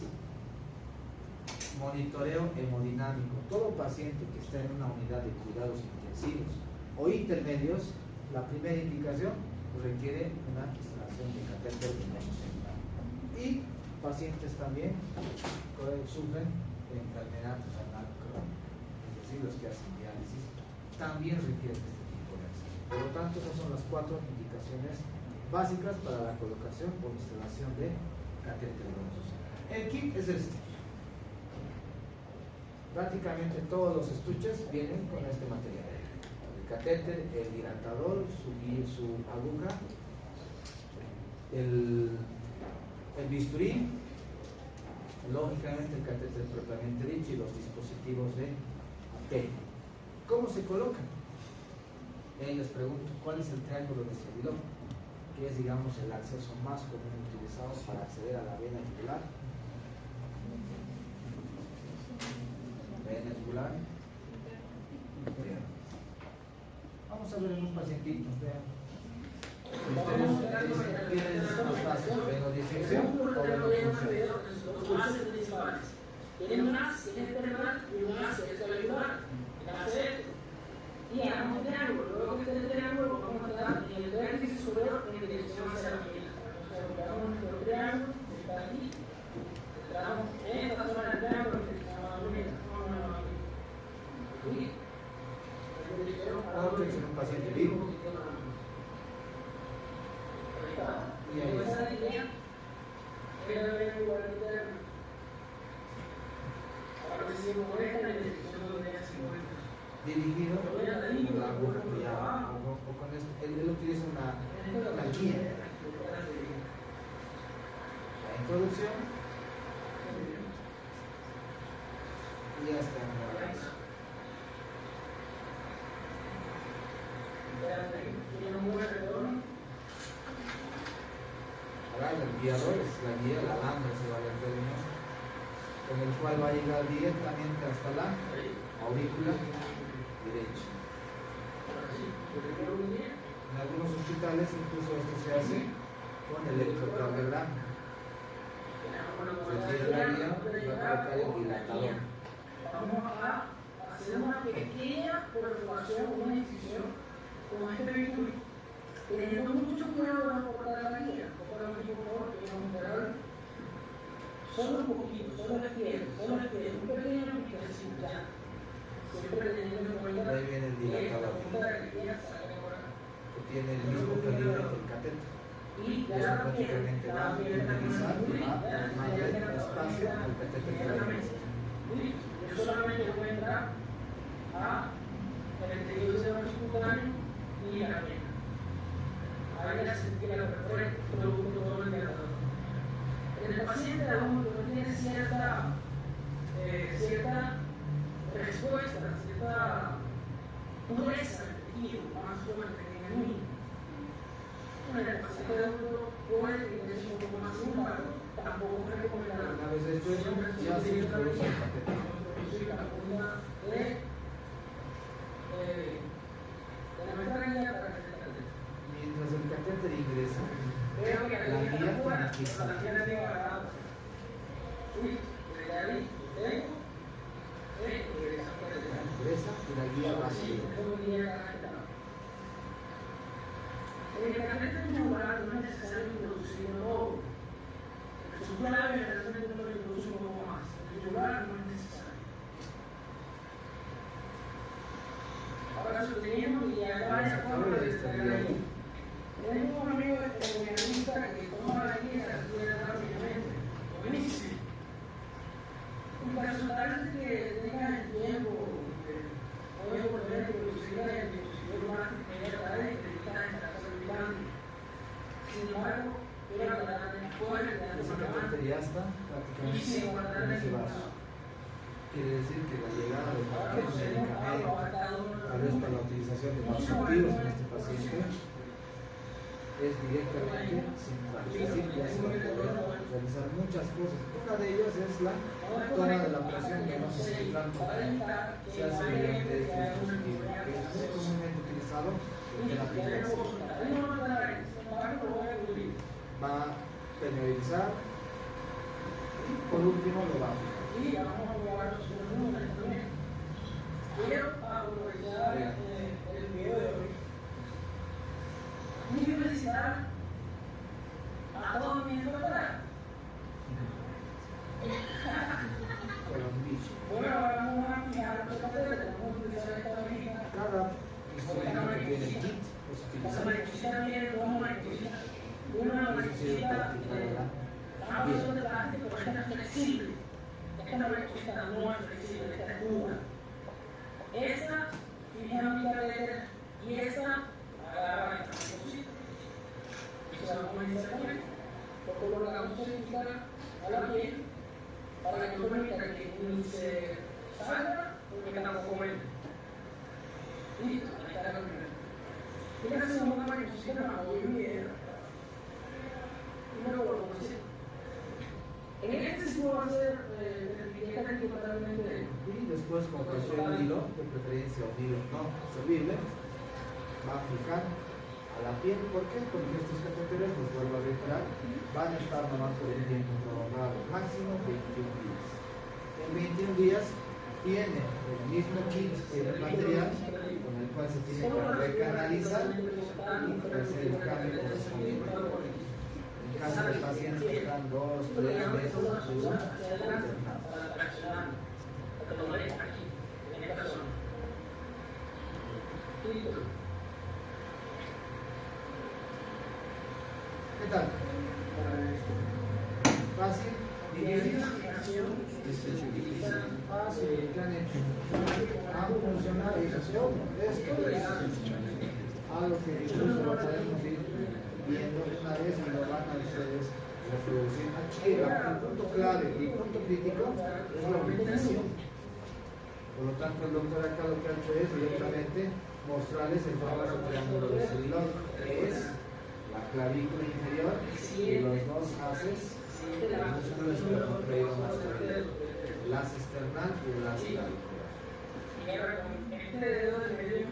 Monitoreo hemodinámico. Todo paciente que está en una unidad de cuidados intensivos o intermedios, la primera indicación requiere una instalación de catéter venoso central. Y pacientes también que sufren de enfermedad renal crónica, es decir, los que hacen diálisis, también requieren este tipo de acceso. Por lo tanto, esas son las 4 indicaciones básicas para la colocación o instalación de catéter venoso central. El kit es este. Prácticamente todos los estuches vienen con este material: el catéter, el dilatador, su aguja, el bisturí, lógicamente el catéter propiamente dicho y los dispositivos de apego. ¿Cómo se colocan? Les pregunto, ¿cuál es el triángulo de servidor? Que es, digamos, el acceso más común utilizado para acceder a la vena yugular. Vena yugular. Vamos a ver en un pacientito, vean. Ustedes tienen más fácil, venodisección o venopunción. Los más principales. Tienen un ácido termal y un ácido celular. Y hagamos un triángulo. Luego que esté el triángulo, vamos a dar en el vértice superior en dirección hacia la piel. O sea, buscamos nuestro triángulo, está aquí. Entramos en esta zona del triángulo que se llama la lumina. Otro es un paciente vivo. Y ahí está. Dirigido por la aguja o con esto. Él utiliza una guía. La introducción y ya está en el brazo. Ahora el guiador es la guía, la alambre se va a ver con el cual va a llegar directamente hasta la aurícula y En algunos hospitales incluso esto se hace con electrocardiograma. Se tira la guía, va a colocar el dilatador. Vamos a hacer una pequeña perforación, una incisión con este vehículo, teniendo mucho cuidado de no cortar la guía. Por favor, que vamos a esperar solo un poquito, solo el pie, un pequeño picacito ya. Siempre teniendo en cuenta Ahí viene el dilatador, que tiene el mismo calibre que el catéter. y Eso prácticamente va a utilizar y va a darle espacio al catéter que va a utilizar. yo solamente voy a entrar a el tejido cerebrovascular y la vena. Ahí ya se tiene la referencia, producto todo el dilatador. En el paciente adulto no tiene cierta respuesta, cierta dureza del tejido más fuerte que en el niño. En el paciente adulto puede tener un poco más, sin embargo, tampoco es recomendable. Una vez hecho eso, ya se introduce el catéter. Mientras el catéter ingresa, la guía tiene que salir. Ingresa y la guía va a salir. En el catéter tubular no es necesario introducirlo. En su clave realmente no lo introduce un poco más. En el tubular no es necesario. Ahora sosteniendo y hay varias formas de extraer la guía. Tenemos un amigo economista que toma la guía y la tira rápidamente. Buenísimo. Y para resultar de que tengan el tiempo, pueden volver a introducir el dispositivo más inmediatamente y está en la casa brillante. Sin embargo, quiero aclarar después de la Ese catéter ya está prácticamente en ese vaso. Quiere decir que la llegada de cualquier medicamento, tal vez para la utilización de vasoactivos en este paciente, es directamente central. Es decir, ya se va a poder realizar muchas cosas. Una de ellas es la toma de la presión venosa central total. Se hace mediante este dispositivo, que es muy comúnmente utilizado en terapia intensiva. Va a permeabilizar y por último lo va a fijar. Y vamos a probar los números también. Quiero aprovechar el video de hoy. Y felicitar a todos mis doctorados. Bueno, ahora vamos a fijar los papeles, vamos a utilizar esta varita. Cada instrumento que tiene kit es La utilizado. mariposita tiene dos maripositas. Una Eso sirve mariposita para fijar la son de plástico, pero esta es flexible. Esta mariposita no es flexible, esta es dura. Esta fija mi catéter y esta agarra esta mariposita. O sea, vamos a iniciar con esto. Lo colocamos cerquita a la piel para que no permita que ni se salga ni que tampoco entre. Listo, ahí está la primera. Y la segunda mariposita la voy a enviar. Y me lo vuelvo a hacer. En este sí puedo hacer etiqueta totalmente. Y después, con el hilo, de preferencia un hilo no servible, va a fijar a la piel. ¿Por qué? Porque estos catéteres, los vuelvo a reiterar, van a estar nomás por un tiempo prolongado, máximo 21 días. En 21 días tiene el mismo kit de material con el cual se tiene que recanalizar y hacer el cambio correspondiente. En caso de pacientes que están 2, 3 meses de uso, alternados. ¿Qué tal? ¿Fácil? ¿Difícil? Fácil, ¿qué han hecho? ¿Han funcionado? Esto es algo que incluso lo podemos ir viendo una vez y lo van a ustedes reproducir. Aquí el punto clave, el punto crítico es la orientación. Por lo tanto, el doctor acá lo que ha hecho es directamente mostrarles el famoso triángulo de Sedilon, que es la clavícula inferior y los dos haces de los músculos que lo hemos traído más tarde, el haz external y el haz clavicular. Y ahora con este dedo del medio,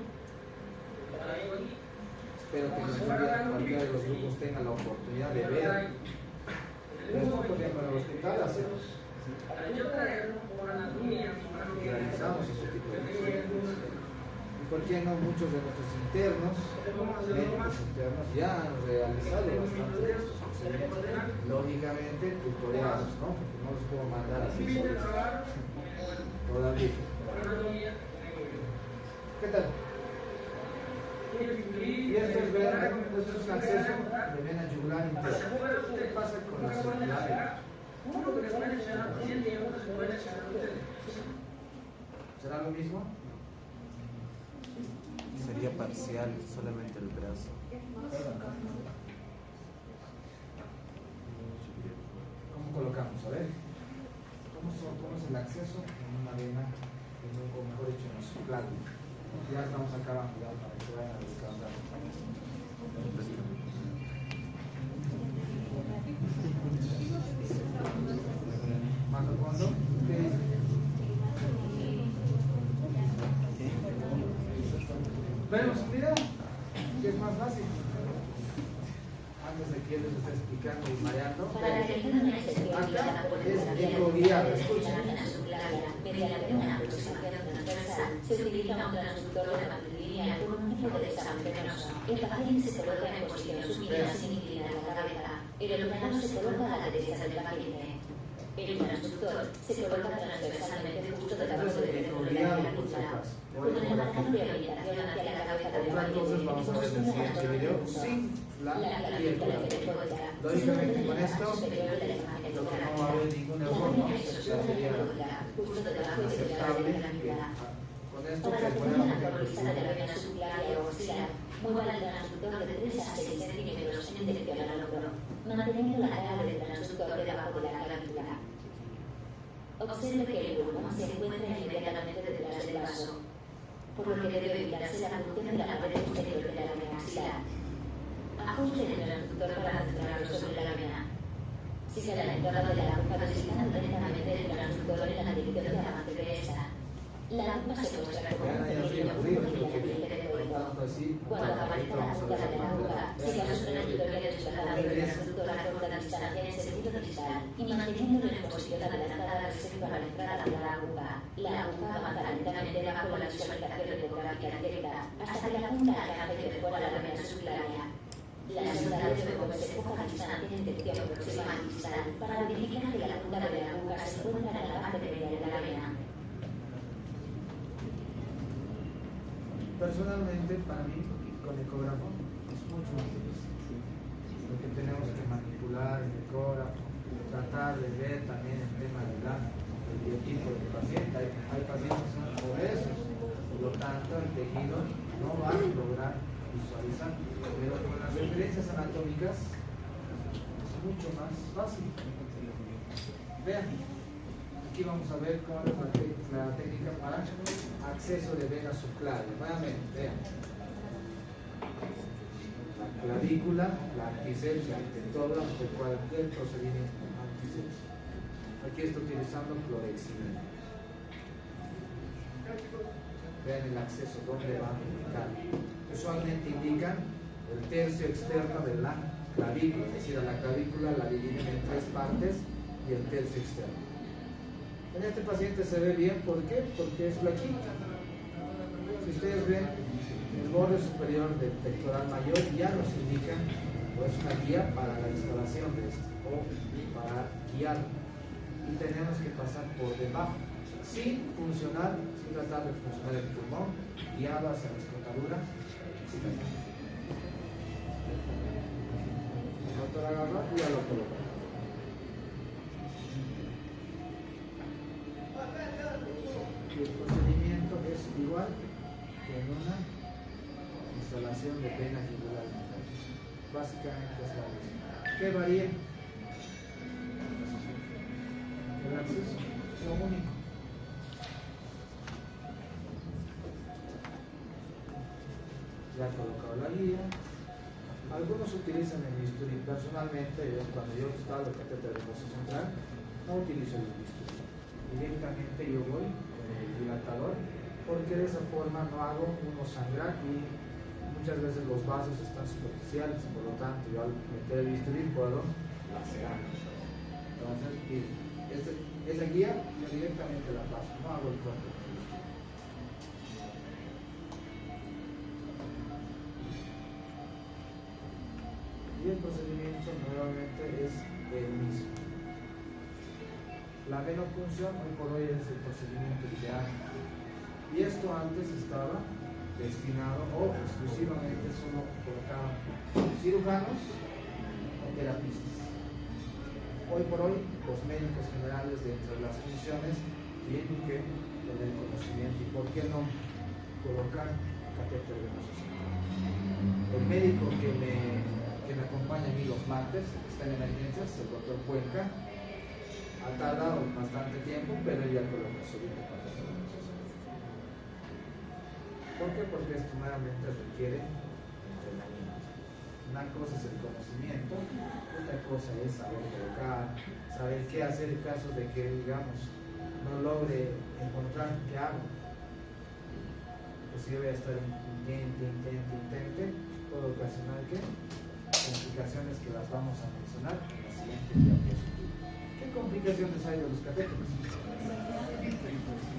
traigo espero que cualquiera de los grupos tenga la oportunidad de ver. Pero esto, por ejemplo, en el hospital hacemos que realizamos este tipo de cosas. ¿Y por qué no muchos de nuestros internos, médicos internos, ya han realizado bastante de estos procedimientos? Lógicamente, tutoreados, ¿no? Porque no los puedo mandar así solos. Todavía. ¿Qué tal? Y esto es un acceso de vena yugular interna. ¿Qué pasa con la circular? ¿Será lo mismo? Sería parcial, solamente el brazo. ¿Cómo colocamos? A ver. ¿Cómo es el acceso en una vena, o mejor dicho, en la circular? Ya estamos acabando ya para que vayan a descansar. ¿Más al fondo? ¿Qué dice? Vemos un video, que es más fácil. Antes de que él les esté explicando y mareando. Acá es eco guiado, escuchen. Mediante una aproximación transversal, se utiliza un transductor de matrilinea con un tipo de examen venoso. El paciente se coloca en posición supina sin inclinar la cabeza. El ordenador se coloca a la derecha del paciente. El transductor se coloca transversalmente justo debajo del ventrículo de la clavícula, con el marcador de orientación hacia la cabeza del paciente. Entonces vamos a ver el siguiente video sin la clavícula. Lógicamente con esto lo que no va a haber ningún error, ¿no? O sea, sería aceptable que con esto que podemos de la vena subclavia o axilar, mueva el transductor de 3 a 6 centímetros en dirección al hombro, manteniendo la cara del transductor debajo de la clavícula. Observe que el pulmón se encuentra inmediatamente detrás del vaso, por lo que debe evitarse la punción de la pared posterior de la vena axilar. Ajuste el transductor para centrarlo sobre la vena. Sigue la entrada de la aguja designando lentamente el transductor en la dirección de la parte derecha. La aguja se muestra como un pequeño punto brillante de fuego. Cuando aparezca la punta de la aguja, siga su trayectoria desplazando el transductor a corta distancia en sentido distal y manteniéndolo en posición adelantada respecto a la entrada de la aguja. La aguja avanza lentamente bajo la visualización ecográfica directa hasta que la punta alcance y perfora la vena subclavia. La sonda debe moverse poca distancia en dirección proximal distal para verificar que la punta de la aguja se encuentra en la parte media de la vena. Personalmente, para mí, con ecógrafo es mucho más difícil. Porque tenemos que manipular el ecógrafo, tratar de ver también el tema del biotipo del paciente. Hay pacientes que son obesos, por lo tanto el tejido no va a lograr visualizar, pero con las referencias anatómicas es mucho más fácil. Vean, aquí vamos a ver cuál es la técnica para acceso de vena subclavia. Nuevamente, vean. La clavícula, la antisepsia, ante todo, ante cualquier procedimiento antisepsia. Aquí estoy utilizando clorexidina. Vean el acceso, dónde va a indicar. Usualmente indican el tercio externo de la clavícula, es decir, a la clavícula la dividen en 3 partes y el tercio externo. En este paciente se ve bien, ¿por qué? Porque es flaquito. Si ustedes ven, el borde superior del pectoral mayor ya nos indica pues, una guía para la instalación de esto o para guiar. Y tenemos que pasar por debajo, sin funcionar, sin tratar de funcionar el pulmón, guiado hacia la escotadura. El doctor agarra y ya lo coloca. Y el procedimiento es igual que en una instalación de venas yugulares. Básicamente es la misma. ¿Qué varía? El acceso es lo único. Ya he colocado la guía. Algunos utilizan el bisturí. Personalmente, cuando yo instalo el catéter de vaso central, no utilizo el bisturí. Directamente yo voy con el dilatador, porque de esa forma no hago uno sangrar y muchas veces los vasos están superficiales, por lo tanto yo al meter el bisturí puedo lacerar. Entonces, esa guía yo directamente la paso, no hago el corte. Y el procedimiento nuevamente es el mismo. La venopunción hoy por hoy es el procedimiento ideal. Y esto antes estaba destinado o exclusivamente solo colocaban cirujanos o terapistas. Hoy por hoy los médicos generales dentro de las funciones tienen que tener conocimiento y por qué no colocar catéter venoso central. El médico que me acompaña a mí los martes, que está en emergencias, el doctor Cuenca, ha tardado bastante tiempo, pero ya coloca su catéter venoso central. ¿Por qué? Porque esto nuevamente requiere entrenamiento. Una cosa es el conocimiento, otra cosa es saber colocar, saber qué hacer en caso de que, digamos, no logre encontrar qué hago. Pues si yo voy a estar intente, puedo ocasionar ¿qué? Complicaciones que las vamos a mencionar en la siguiente diapositiva. ¿Qué complicaciones hay de los catéteres?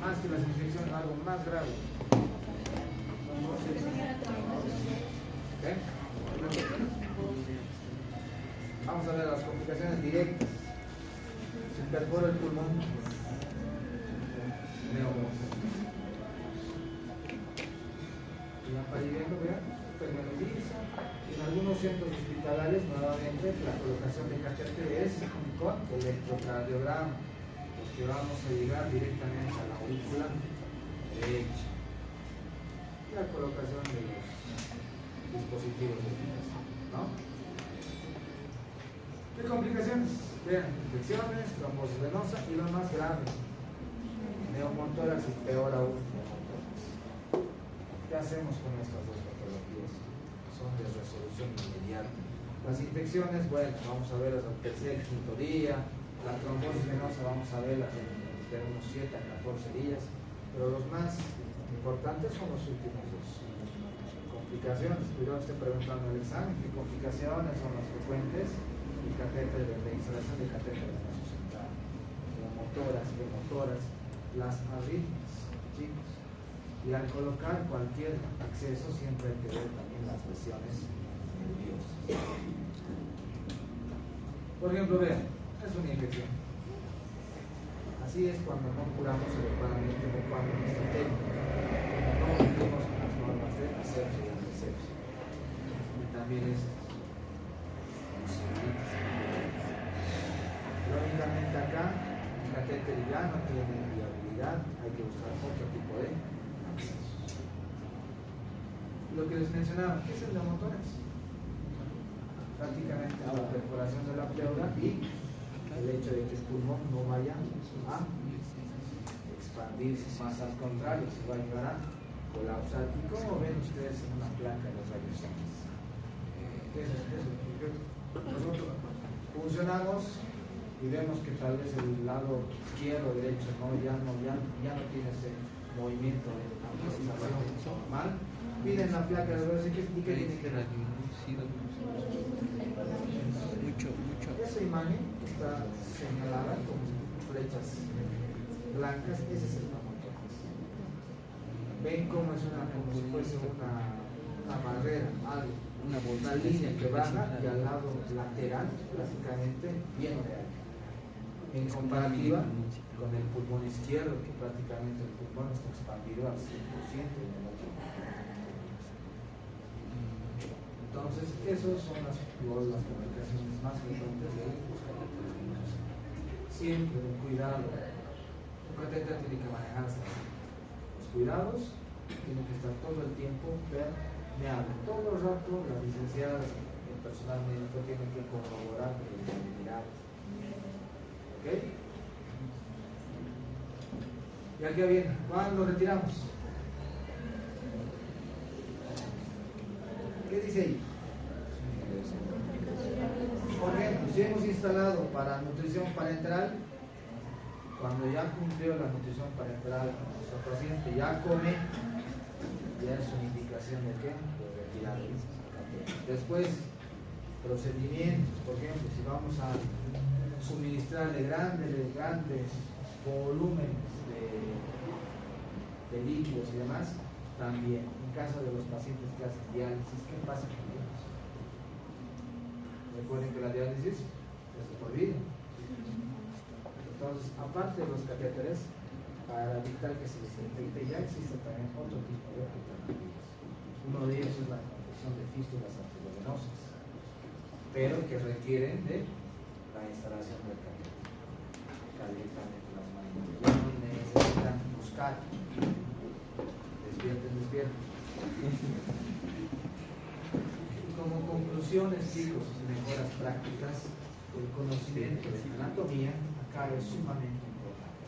Más que las infecciones, algo más grave. ¿Okay? Vamos a ver las complicaciones directas. Se perfora el pulmón, neumonía. Y apareciendo, vean, permaneciza. En algunos centros hospitalarios, nuevamente, la colocación de catéter es con electrocardiograma, porque vamos a llegar directamente a la aurícula derecha. La colocación de los dispositivos de fijación, ¿no? ¿Qué complicaciones? Vean, infecciones, trombosis venosa y lo más grave, neumotórax y peor aún, neumotórax. ¿Qué hacemos con estas dos patologías? Son de resolución inmediata. Las infecciones, bueno, vamos a verlas al tercer, quinto día. La trombosis venosa vamos a verlas de unos 7 a 14 días, pero los más importantes son los últimos dos. Complicaciones, cuidado, estoy preguntando en el examen, ¿qué complicaciones son las frecuentes? El catéter de instalación de catéter venoso central, hemotoras, las arritmias, chicos. Y al colocar cualquier acceso siempre hay que ver también las lesiones nerviosas. Por ejemplo, vean, es una infección. Así es cuando no curamos adecuadamente o cuando nuestra técnica no cumplimos con las normas de asepsia y antisepsia. Y también es lógicamente acá el catéter ya no tiene viabilidad, hay que buscar otro tipo de accesos. Lo que les mencionaba, ¿qué es el neumotórax? Prácticamente la perforación de la pleura y el hecho de que el pulmón no vaya a expandirse, más al contrario, se va a ayudar a colapsar. ¿Y cómo ven ustedes en una placa de los rayos X? Nosotros funcionamos y vemos que tal vez el lado izquierdo o derecho ya no tiene ese movimiento de amplificación normal. Miren la placa de los rayos X y qué tiene que ver. Esa imagen está señalada con flechas blancas, ese es el neumotórax. Ven cómo es como si fuese una barrera, algo, una línea que baja y al lado lateral, prácticamente lleno de aire. En comparativa con el pulmón izquierdo, que prácticamente el pulmón está expandido al 100% en el otro. Entonces, esas son las complicaciones más frecuentes de los catéteres venosos. Siempre un cuidado. Un catéter tiene que manejarse así. Los cuidados tienen que estar todo el tiempo permeables. Todo el rato las licenciadas, el personal médico tienen que corroborar el mirar. ¿Ok? Y aquí viene. ¿Cuándo retiramos? ¿Qué dice ahí? Por ejemplo, si hemos instalado para nutrición parenteral, cuando ya cumplió la nutrición parenteral, nuestro paciente ya come, ya es una indicación de qué, de retirar. Después, procedimientos, por ejemplo, si vamos a suministrarle grandes volúmenes de líquidos y demás, también, en caso de los pacientes que hacen diálisis, ¿qué pasa con ellos? Recuerden que la diálisis es prohibida. Entonces, aparte de los catéteres, para evitar que se les infecte, ya existe también otro tipo de alternativas. Uno de ellos es la confección de fístulas arteriovenosas, pero que requieren de la instalación del catéter. Directamente las manos. Ya no necesitan buscar. Despierten. Y como conclusiones, chicos, y mejoras prácticas, el conocimiento de anatomía acá es sumamente importante.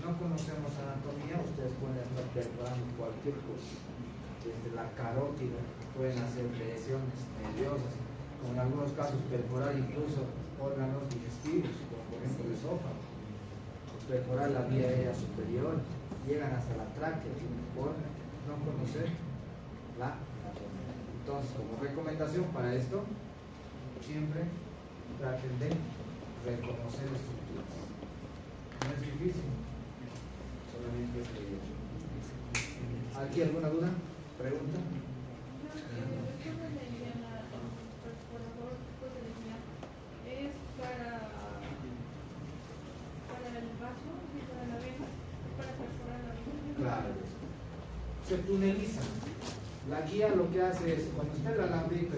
No conocemos anatomía, ustedes pueden estar perforando cualquier cosa, desde la carótida, pueden hacer lesiones nerviosas, como en algunos casos perforar incluso órganos digestivos, como por ejemplo el esófago, perforar la vía aérea superior, llegan hasta la tráquea por no conocer la anatomía. Entonces, como recomendación para esto, siempre traten de reconocer estructuras. No es difícil, solamente es que... ¿Aquí alguna duda? ¿Pregunta? Es para el vaso, para la vena, para perforar la vena. Claro. Se tuneliza. La guía lo que hace es, cuando está el alambre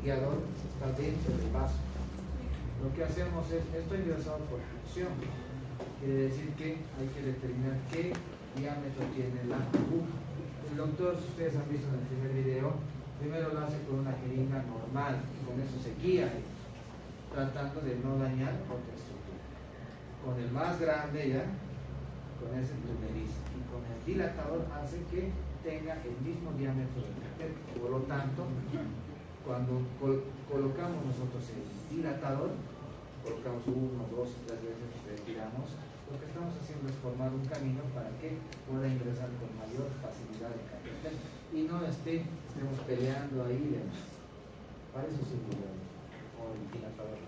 guiador está dentro del vaso. Lo que hacemos es, esto ingresado por succión. Quiere decir que hay que determinar qué diámetro tiene la aguja. El doctor, si ustedes han visto en el primer video, primero lo hace con una jeringa normal y con eso se guía, tratando de no dañar otra estructura. Con el más grande ya, con ese tuneliza, y con el dilatador hace que tenga el mismo diámetro del catéter. Por lo tanto, cuando colocamos nosotros el dilatador, colocamos 1, 2, 3 veces, retiramos, lo que estamos haciendo es formar un camino para que pueda ingresar con mayor facilidad el catéter y no estemos peleando ahí y demás. Para eso sirve el dilatador.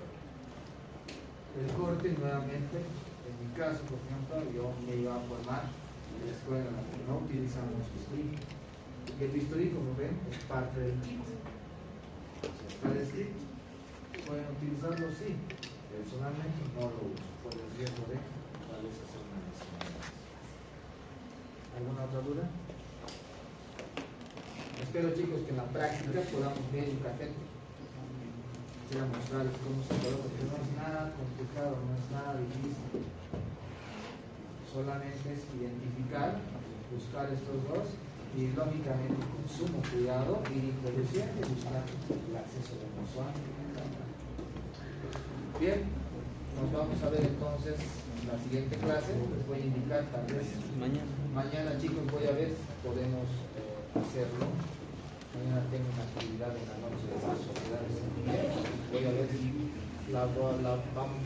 El corte, nuevamente, en mi caso, por ejemplo, yo me iba a formar en la escuela en la que no utilizamos bisturí. Y el bisturí, como ven, es parte del kit. Está descrito. Pueden utilizarlo, sí. Personalmente no lo uso por el riesgo de tal vez hacer una lesión. ¿Alguna otra duda? Espero, chicos, que en la práctica podamos ver un catéter. Quisiera mostrarles cómo se coloca, porque no es nada complicado, no es nada difícil. Solamente es identificar, buscar estos dos y lógicamente con sumo cuidado ir introduciendo y buscar el acceso de mensual. Bien, nos vamos a ver entonces en la siguiente clase. Les voy a indicar tal vez mañana, chicos, voy a ver si podemos hacerlo. Mañana tengo una actividad en la noche de las sociedades. Voy a ver si la vamos